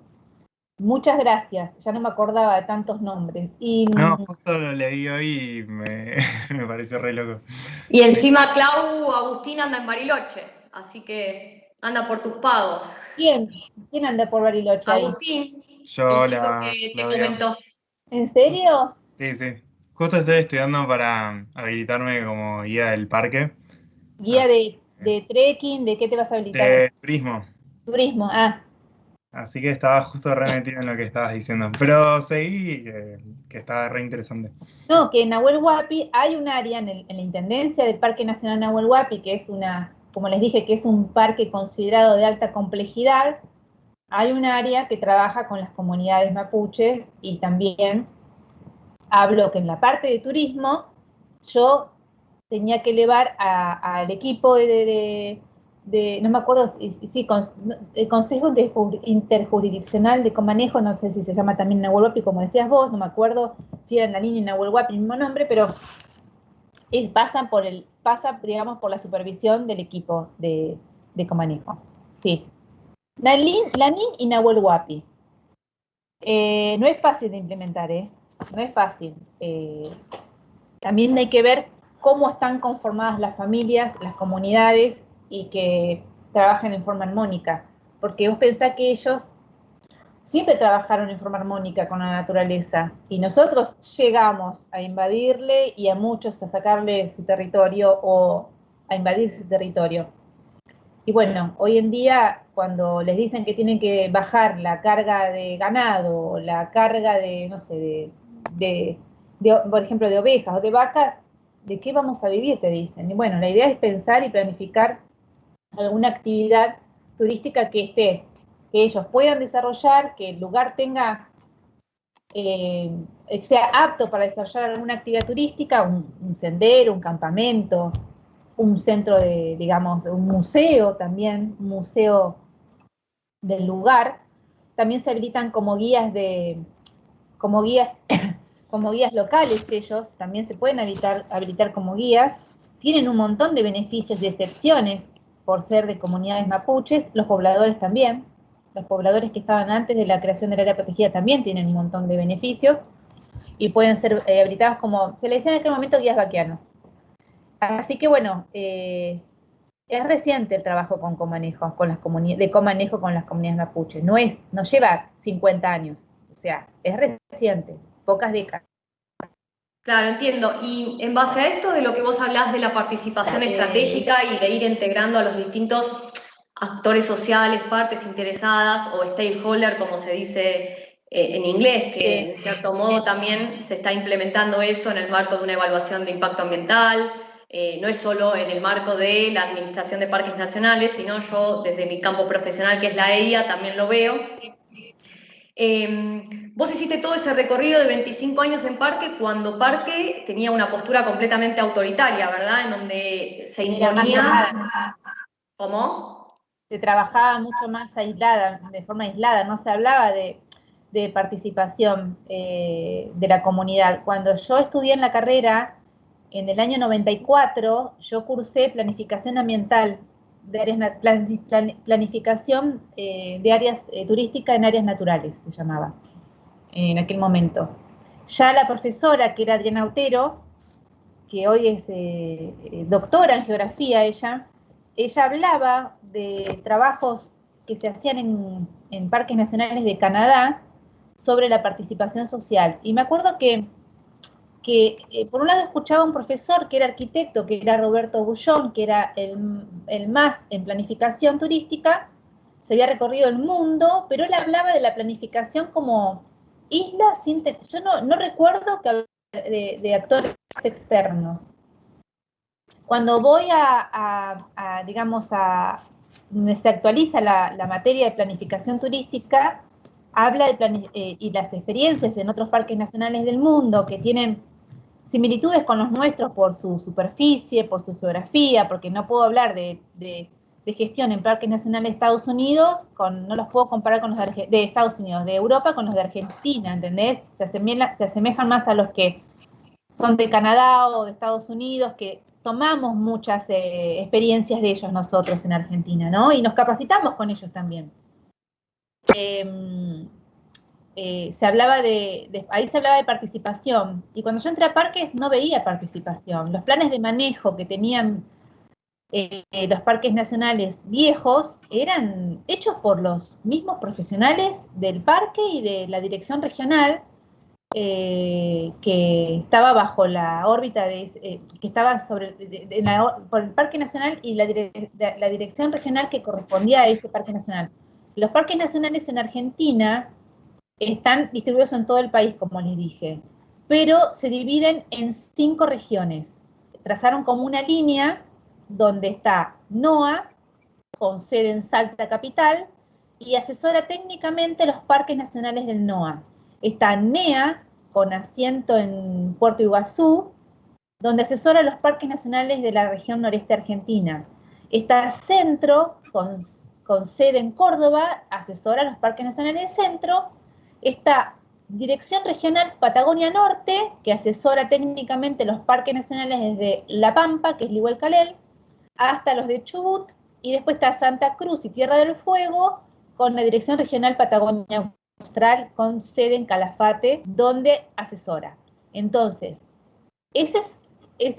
Muchas gracias, ya no me acordaba de tantos nombres. No, justo lo leí hoy y me pareció re loco. Y encima Agustín anda en Bariloche, así que anda por tus pagos. ¿Quién anda por Bariloche ahí? Agustín, Yo, el chico que te Claudia. comentó. ¿En serio? Sí, sí. Justo estoy estudiando para habilitarme como guía del parque. ¿Guía de trekking? ¿De qué te vas a habilitar? De turismo. Turismo, Así que estaba justo re metido en lo que estabas diciendo. Pero seguí, que estaba re interesante. No, que en Nahuel Huapi hay un área en la Intendencia del Parque Nacional Nahuel Huapi, que es como les dije, que es un parque considerado de alta complejidad. Hay un área que trabaja con las comunidades mapuches y también hablo que en la parte de turismo yo tenía que elevar al equipo no me acuerdo, el Consejo Interjurisdiccional de Comanejo, no sé si se llama también Nahuel Huapi, como decías vos, no me acuerdo si era en la línea Nahuel Huapi, el mismo nombre, pero pasa, digamos, por la supervisión del equipo de Comanejo. Sí. Lanín y Nahuel Huapi. No es fácil de implementar, no es fácil. También hay que ver cómo están conformadas las familias, las comunidades y que trabajen en forma armónica. Porque vos pensás que ellos siempre trabajaron en forma armónica con la naturaleza y nosotros llegamos a invadirle y a muchos a sacarle su territorio o a invadir su territorio. Y bueno, hoy en día cuando les dicen que tienen que bajar la carga de ganado, la carga de, no sé, por ejemplo, de ovejas o de vacas, ¿de qué vamos a vivir? Te dicen. Y bueno, la idea es pensar y planificar alguna actividad turística que ellos puedan desarrollar, que el lugar sea apto para desarrollar alguna actividad turística, un sendero, un campamento, un centro digamos, un museo también, un museo del lugar. También se habilitan como guías locales ellos, también se pueden habilitar como guías. Tienen un montón de beneficios y excepciones por ser de comunidades mapuches, los pobladores también. Los pobladores que estaban antes de la creación del área protegida también tienen un montón de beneficios y pueden ser habilitados como, se le decía en aquel momento, guías vaqueanos. Así que bueno, es reciente el trabajo con comanejo, con las de comanejo con las comunidades mapuches. No lleva 50 años, o sea, es reciente, pocas décadas. Claro, entiendo. Y en base a esto de lo que vos hablás de la participación estratégica y de ir integrando a los distintos actores sociales, partes interesadas o stakeholder, como se dice en inglés, que en cierto modo también se está implementando eso en el marco de una evaluación de impacto ambiental, no es solo en el marco de la Administración de Parques Nacionales, sino yo desde mi campo profesional, que es la EIA, también lo veo. Vos hiciste todo ese recorrido de 25 años en Parque cuando Parque tenía una postura completamente autoritaria, ¿verdad? En donde se imponía... ¿Cómo? Se trabajaba mucho más aislada, de forma aislada, no se hablaba de participación de la comunidad. Cuando yo estudié en la carrera, en el año 94, yo cursé planificación ambiental de áreas, planificación de áreas turísticas en áreas naturales, se llamaba, en aquel momento. Ya la profesora, que era Adriana Otero, que hoy es doctora en geografía ella hablaba de trabajos que se hacían en parques nacionales de Canadá sobre la participación social. Y me acuerdo que por un lado escuchaba a un profesor que era arquitecto, que era Roberto Bullón, que era el más en planificación turística, se había recorrido el mundo, pero él hablaba de la planificación como isla sin... Yo no recuerdo que hablaba de actores externos. Cuando voy digamos, se actualiza la materia de planificación turística, habla de y las experiencias en otros parques nacionales del mundo que tienen similitudes con los nuestros por su superficie, por su geografía, porque no puedo hablar de gestión en parques nacionales de Estados Unidos, no los puedo comparar con los de Estados Unidos, de Europa con los de Argentina, ¿entendés? Se asemejan más a los que son de Canadá o de Estados Unidos, que tomamos muchas experiencias de ellos nosotros en Argentina, ¿no? Y nos capacitamos con ellos también. Se hablaba ahí se hablaba de participación, y cuando yo entré a parques no veía participación. Los planes de manejo que tenían los parques nacionales viejos eran hechos por los mismos profesionales del parque y de la dirección regional, que estaba bajo la órbita que estaba por el Parque Nacional y la dirección regional que correspondía a ese Parque Nacional. Los parques nacionales en Argentina están distribuidos en todo el país, como les dije, pero se dividen en 5 regiones. Trazaron como una línea donde está NOAA, con sede en Salta Capital, y asesora técnicamente los parques nacionales del NOAA. Está NEA, con asiento en Puerto Iguazú, donde asesora los parques nacionales de la región noreste argentina. Está Centro, con sede en Córdoba, asesora los parques nacionales del Centro. Está Dirección Regional Patagonia Norte, que asesora técnicamente los parques nacionales desde La Pampa, que es Lihuel-Calel, hasta los de Chubut, y después está Santa Cruz y Tierra del Fuego, con la Dirección Regional Patagonia Austral, con sede en Calafate, donde asesora. Entonces, ese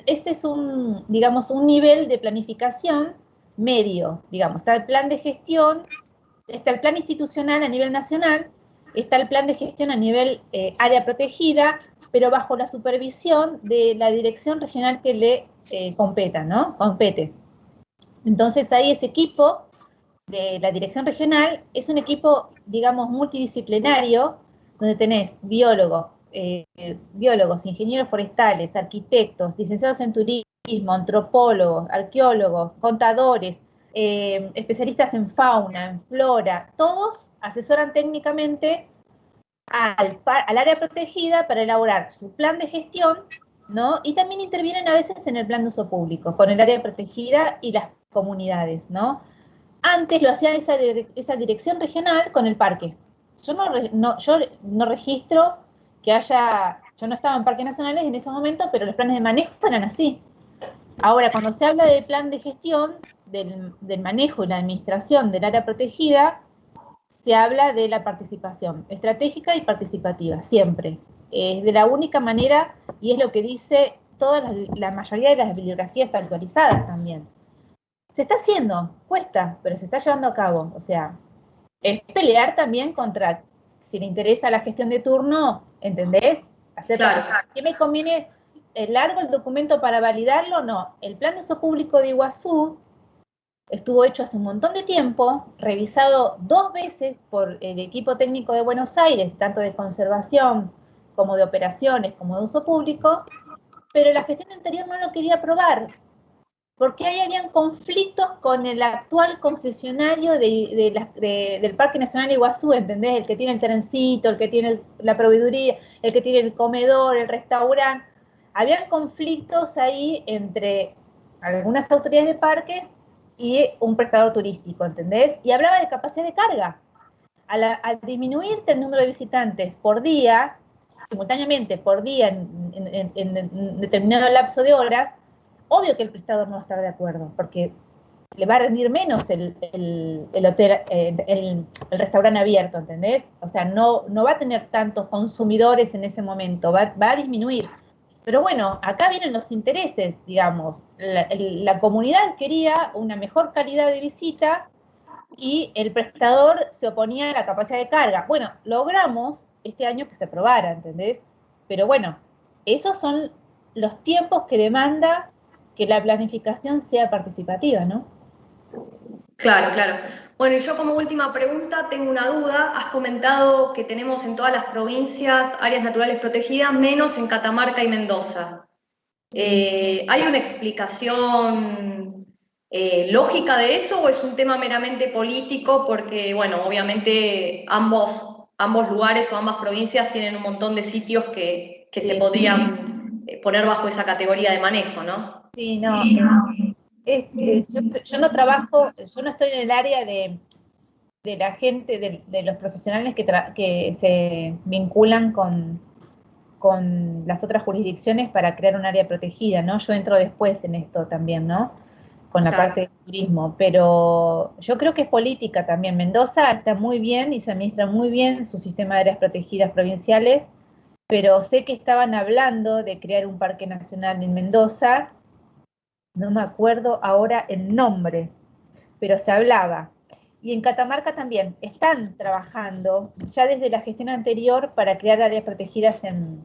es un, digamos, un nivel de planificación medio, digamos. Está el plan de gestión, está el plan institucional a nivel nacional, está el plan de gestión a nivel área protegida, pero bajo la supervisión de la dirección regional que le compete. Entonces ahí ese equipo de la dirección regional es un equipo, digamos, multidisciplinario, donde tenés biólogos, ingenieros forestales, arquitectos, licenciados en turismo, antropólogos, arqueólogos, contadores, especialistas en fauna, en flora, todos asesoran técnicamente al área protegida para elaborar su plan de gestión, ¿no? Y también intervienen a veces en el plan de uso público, con el área protegida y las comunidades, ¿no? Antes lo hacía esa dirección regional con el parque. Yo no registro que haya, yo no estaba en parques nacionales en ese momento, pero los planes de manejo eran así. Ahora, cuando se habla del plan de gestión, del manejo y la administración del área protegida, se habla de la participación estratégica y participativa, siempre. Es de la única manera, y es lo que dice la mayoría de las bibliografías actualizadas también. Se está haciendo, cuesta, pero se está llevando a cabo. O sea, es pelear también contra, si le interesa la gestión de turno, ¿entendés? Claro. ¿Qué me conviene? ¿Largo el documento para validarlo? No. El plan de uso público de Iguazú estuvo hecho hace un montón de tiempo, revisado 2 veces por el equipo técnico de Buenos Aires, tanto de conservación como de operaciones, como de uso público, pero la gestión anterior no lo quería aprobar, porque ahí habían conflictos con el actual concesionario del Parque Nacional Iguazú, ¿entendés? El que tiene el trencito, el que tiene la proveeduría, el que tiene el comedor, el restaurante. Habían conflictos ahí entre algunas autoridades de parques y un prestador turístico, ¿entendés? Y hablaba de capacidad de carga. Al disminuirte el número de visitantes por día, simultáneamente por día en determinado lapso de horas, obvio que el prestador no va a estar de acuerdo, porque le va a rendir menos el hotel, el restaurante abierto, ¿entendés? O sea, no va a tener tantos consumidores en ese momento, va a disminuir. Pero bueno, acá vienen los intereses, digamos. La comunidad quería una mejor calidad de visita y el prestador se oponía a la capacidad de carga. Bueno, logramos este año que se aprobara, ¿entendés? Pero bueno, esos son los tiempos que demanda que la planificación sea participativa, ¿no? Claro, claro. Bueno, y yo como última pregunta tengo una duda. Has comentado que tenemos en todas las provincias áreas naturales protegidas, menos en Catamarca y Mendoza. ¿Hay una explicación lógica de eso o es un tema meramente político? Porque, bueno, obviamente ambos lugares o ambas provincias tienen un montón de sitios que se podrían poner bajo esa categoría de manejo, ¿no? Sí, no. Yo no trabajo, yo no estoy en el área de la gente, de los profesionales que se vinculan con las otras jurisdicciones para crear un área protegida, ¿no? Yo entro después en esto también, ¿no? Con la Claro. parte de turismo, pero yo creo que es política también. Mendoza está muy bien y se administra muy bien su sistema de áreas protegidas provinciales, pero sé que estaban hablando de crear un parque nacional en Mendoza, no me acuerdo ahora el nombre, pero se hablaba. Y en Catamarca también están trabajando ya desde la gestión anterior para crear áreas protegidas en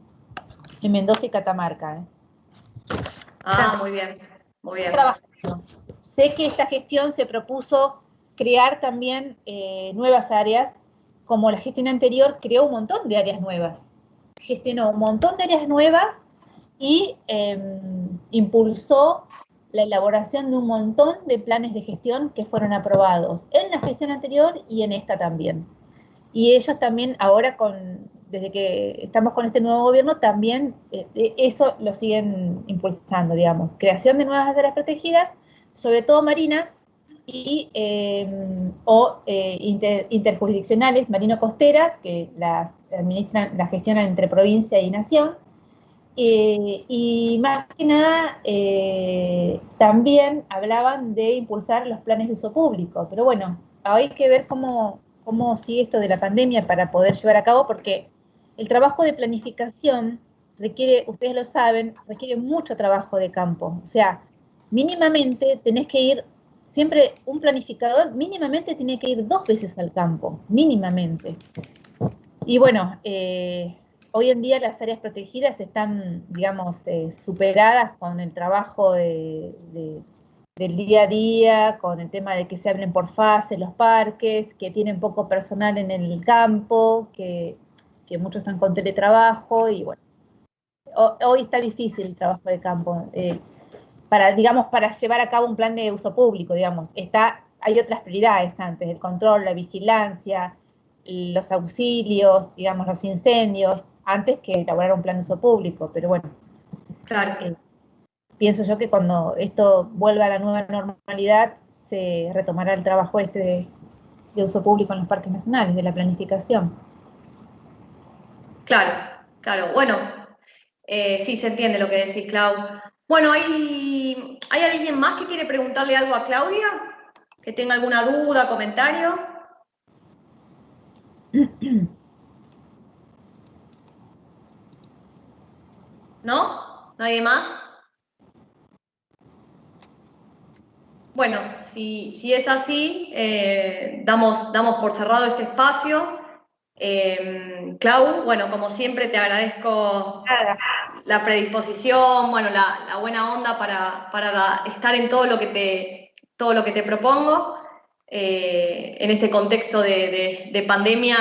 Mendoza y Catamarca. Ah, muy bien, muy bien. Trabajando. Sé que esta gestión se propuso crear también nuevas áreas, como la gestión anterior creó un montón de áreas nuevas. Gestionó un montón de áreas nuevas y impulsó la elaboración de un montón de planes de gestión que fueron aprobados en la gestión anterior y en esta también. Y ellos también ahora, desde que estamos con este nuevo gobierno, también eso lo siguen impulsando, digamos. Creación de nuevas áreas protegidas, sobre todo marinas y interjurisdiccionales, marino-costeras, que las administran, las gestionan entre provincia y nación. Y más que nada, también hablaban de impulsar los planes de uso público, pero bueno, hay que ver cómo sigue esto de la pandemia para poder llevar a cabo, porque el trabajo de planificación requiere, ustedes lo saben, requiere mucho trabajo de campo. O sea, mínimamente tenés que ir, siempre un planificador mínimamente tiene que ir 2 veces al campo, mínimamente. Y bueno, hoy en día las áreas protegidas están, digamos, superadas con el trabajo del día a día, con el tema de que se hablen por fase los parques, que tienen poco personal en el campo, que muchos están con teletrabajo y bueno, hoy está difícil el trabajo de campo. Para llevar a cabo un plan de uso público, digamos, hay otras prioridades antes, el control, la vigilancia, los auxilios, digamos, los incendios, antes que elaborar un plan de uso público, pero bueno, Claro. Pienso yo que cuando esto vuelva a la nueva normalidad, se retomará el trabajo de uso público en los parques nacionales, de la planificación. Claro, claro. Bueno, sí se entiende lo que decís, Clau. Bueno, ¿hay alguien más que quiere preguntarle algo a Claudia? ¿Que tenga alguna duda, comentario? ¿No? ¿Nadie más? Bueno, si es así, damos por cerrado este espacio. Clau, bueno, como siempre te agradezco la predisposición, bueno, la buena onda para estar en todo lo que te propongo. En este contexto de pandemia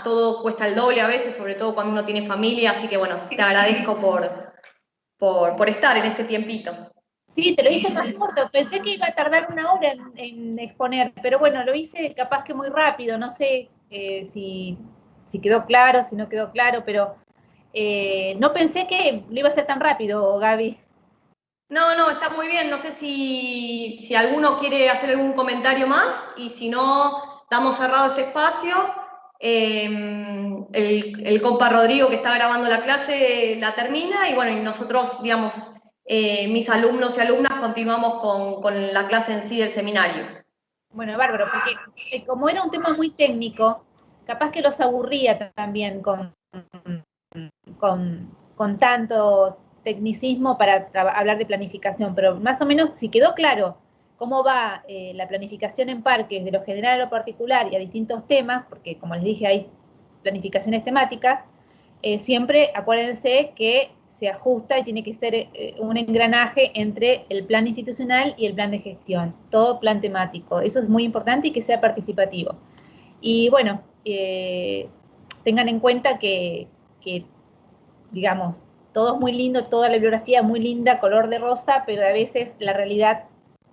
todo cuesta el doble a veces, sobre todo cuando uno tiene familia, así que bueno, te agradezco por estar en este tiempito. Sí, te lo hice más corto. Pensé que iba a tardar 1 hora en exponer, pero bueno, lo hice capaz que muy rápido. No sé si quedó claro, si no quedó claro, pero no pensé que lo iba a hacer tan rápido, Gaby. No, está muy bien. No sé si alguno quiere hacer algún comentario más y si no, damos cerrado este espacio. El compa Rodrigo que está grabando la clase la termina y bueno, y nosotros, digamos, mis alumnos y alumnas continuamos con la clase en sí del seminario. Bueno, bárbaro, porque como era un tema muy técnico, capaz que los aburría también con tanto tecnicismo para hablar de planificación, pero más o menos si quedó claro cómo va la planificación en parques de lo general a lo particular y a distintos temas, porque como les dije hay planificaciones temáticas, siempre acuérdense que se ajusta y tiene que ser un engranaje entre el plan institucional y el plan de gestión, todo plan temático. Eso es muy importante y que sea participativo. Y bueno, tengan en cuenta que digamos, todo es muy lindo, toda la bibliografía es muy linda, color de rosa, pero a veces la realidad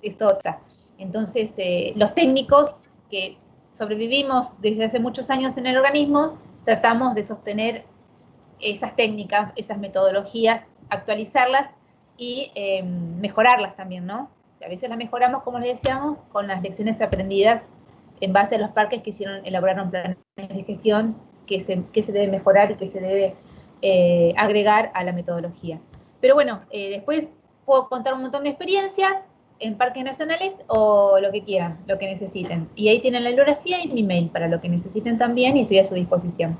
es otra. Entonces, los técnicos que sobrevivimos desde hace muchos años en el organismo, tratamos de sostener esas técnicas, esas metodologías, actualizarlas y mejorarlas también, ¿no? A veces las mejoramos, como les decíamos, con las lecciones aprendidas en base a los parques que elaboraron planes de gestión que se debe mejorar y que se debe agregar a la metodología. Pero bueno, después puedo contar un montón de experiencias en parques nacionales o lo que quieran, lo que necesiten. Y ahí tienen la bibliografía y mi mail para lo que necesiten también y estoy a su disposición.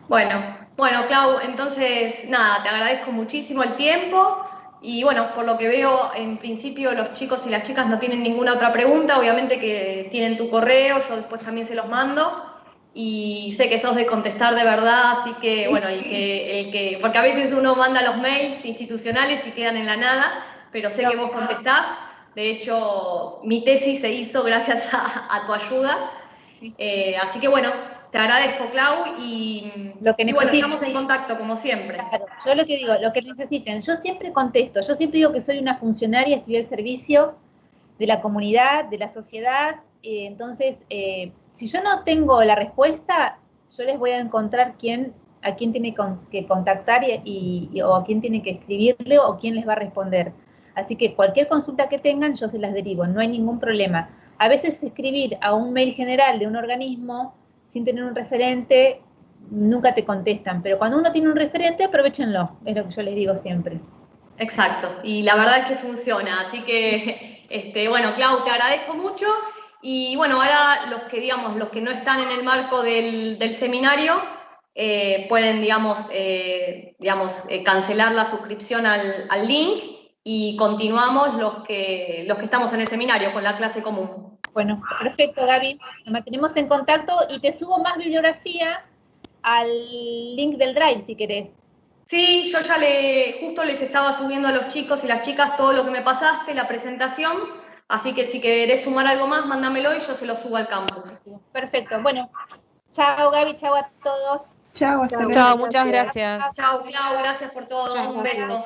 Bueno, Clau, entonces, nada, te agradezco muchísimo el tiempo y bueno, por lo que veo, en principio los chicos y las chicas no tienen ninguna otra pregunta, obviamente que tienen tu correo, yo después también se los mando y sé que sos de contestar de verdad, así que bueno, porque a veces uno manda los mails institucionales y quedan en la nada, pero sé que vos contestás, de hecho mi tesis se hizo gracias a tu ayuda, así que bueno, te agradezco, Clau, y bueno, estamos en contacto, como siempre. Claro, yo lo que digo, lo que necesiten, yo siempre contesto, yo siempre digo que soy una funcionaria, estoy al servicio de la comunidad, de la sociedad, entonces, si yo no tengo la respuesta, yo les voy a encontrar a quién tiene que contactar o a quién tiene que escribirle o quién les va a responder. Así que cualquier consulta que tengan, yo se las derivo, no hay ningún problema. A veces escribir a un mail general de un organismo sin tener un referente, nunca te contestan, pero cuando uno tiene un referente, aprovechenlo, es lo que yo les digo siempre. Exacto, y la verdad es que funciona, así que, bueno, Clau, te agradezco mucho, y bueno, ahora los que no están en el marco del seminario, pueden, cancelar la suscripción al link, y continuamos los que estamos en el seminario con la clase común. Bueno, perfecto, Gaby. Nos mantenemos en contacto y te subo más bibliografía al link del Drive, si querés. Sí, yo ya justo les estaba subiendo a los chicos y las chicas todo lo que me pasaste, la presentación, así que si querés sumar algo más, mándamelo y yo se lo subo al campus. Perfecto, bueno, chao Gaby, chao a todos. Chao, hasta luego. Chao, muchas gracias. Chao, Clau, gracias por todo, un beso.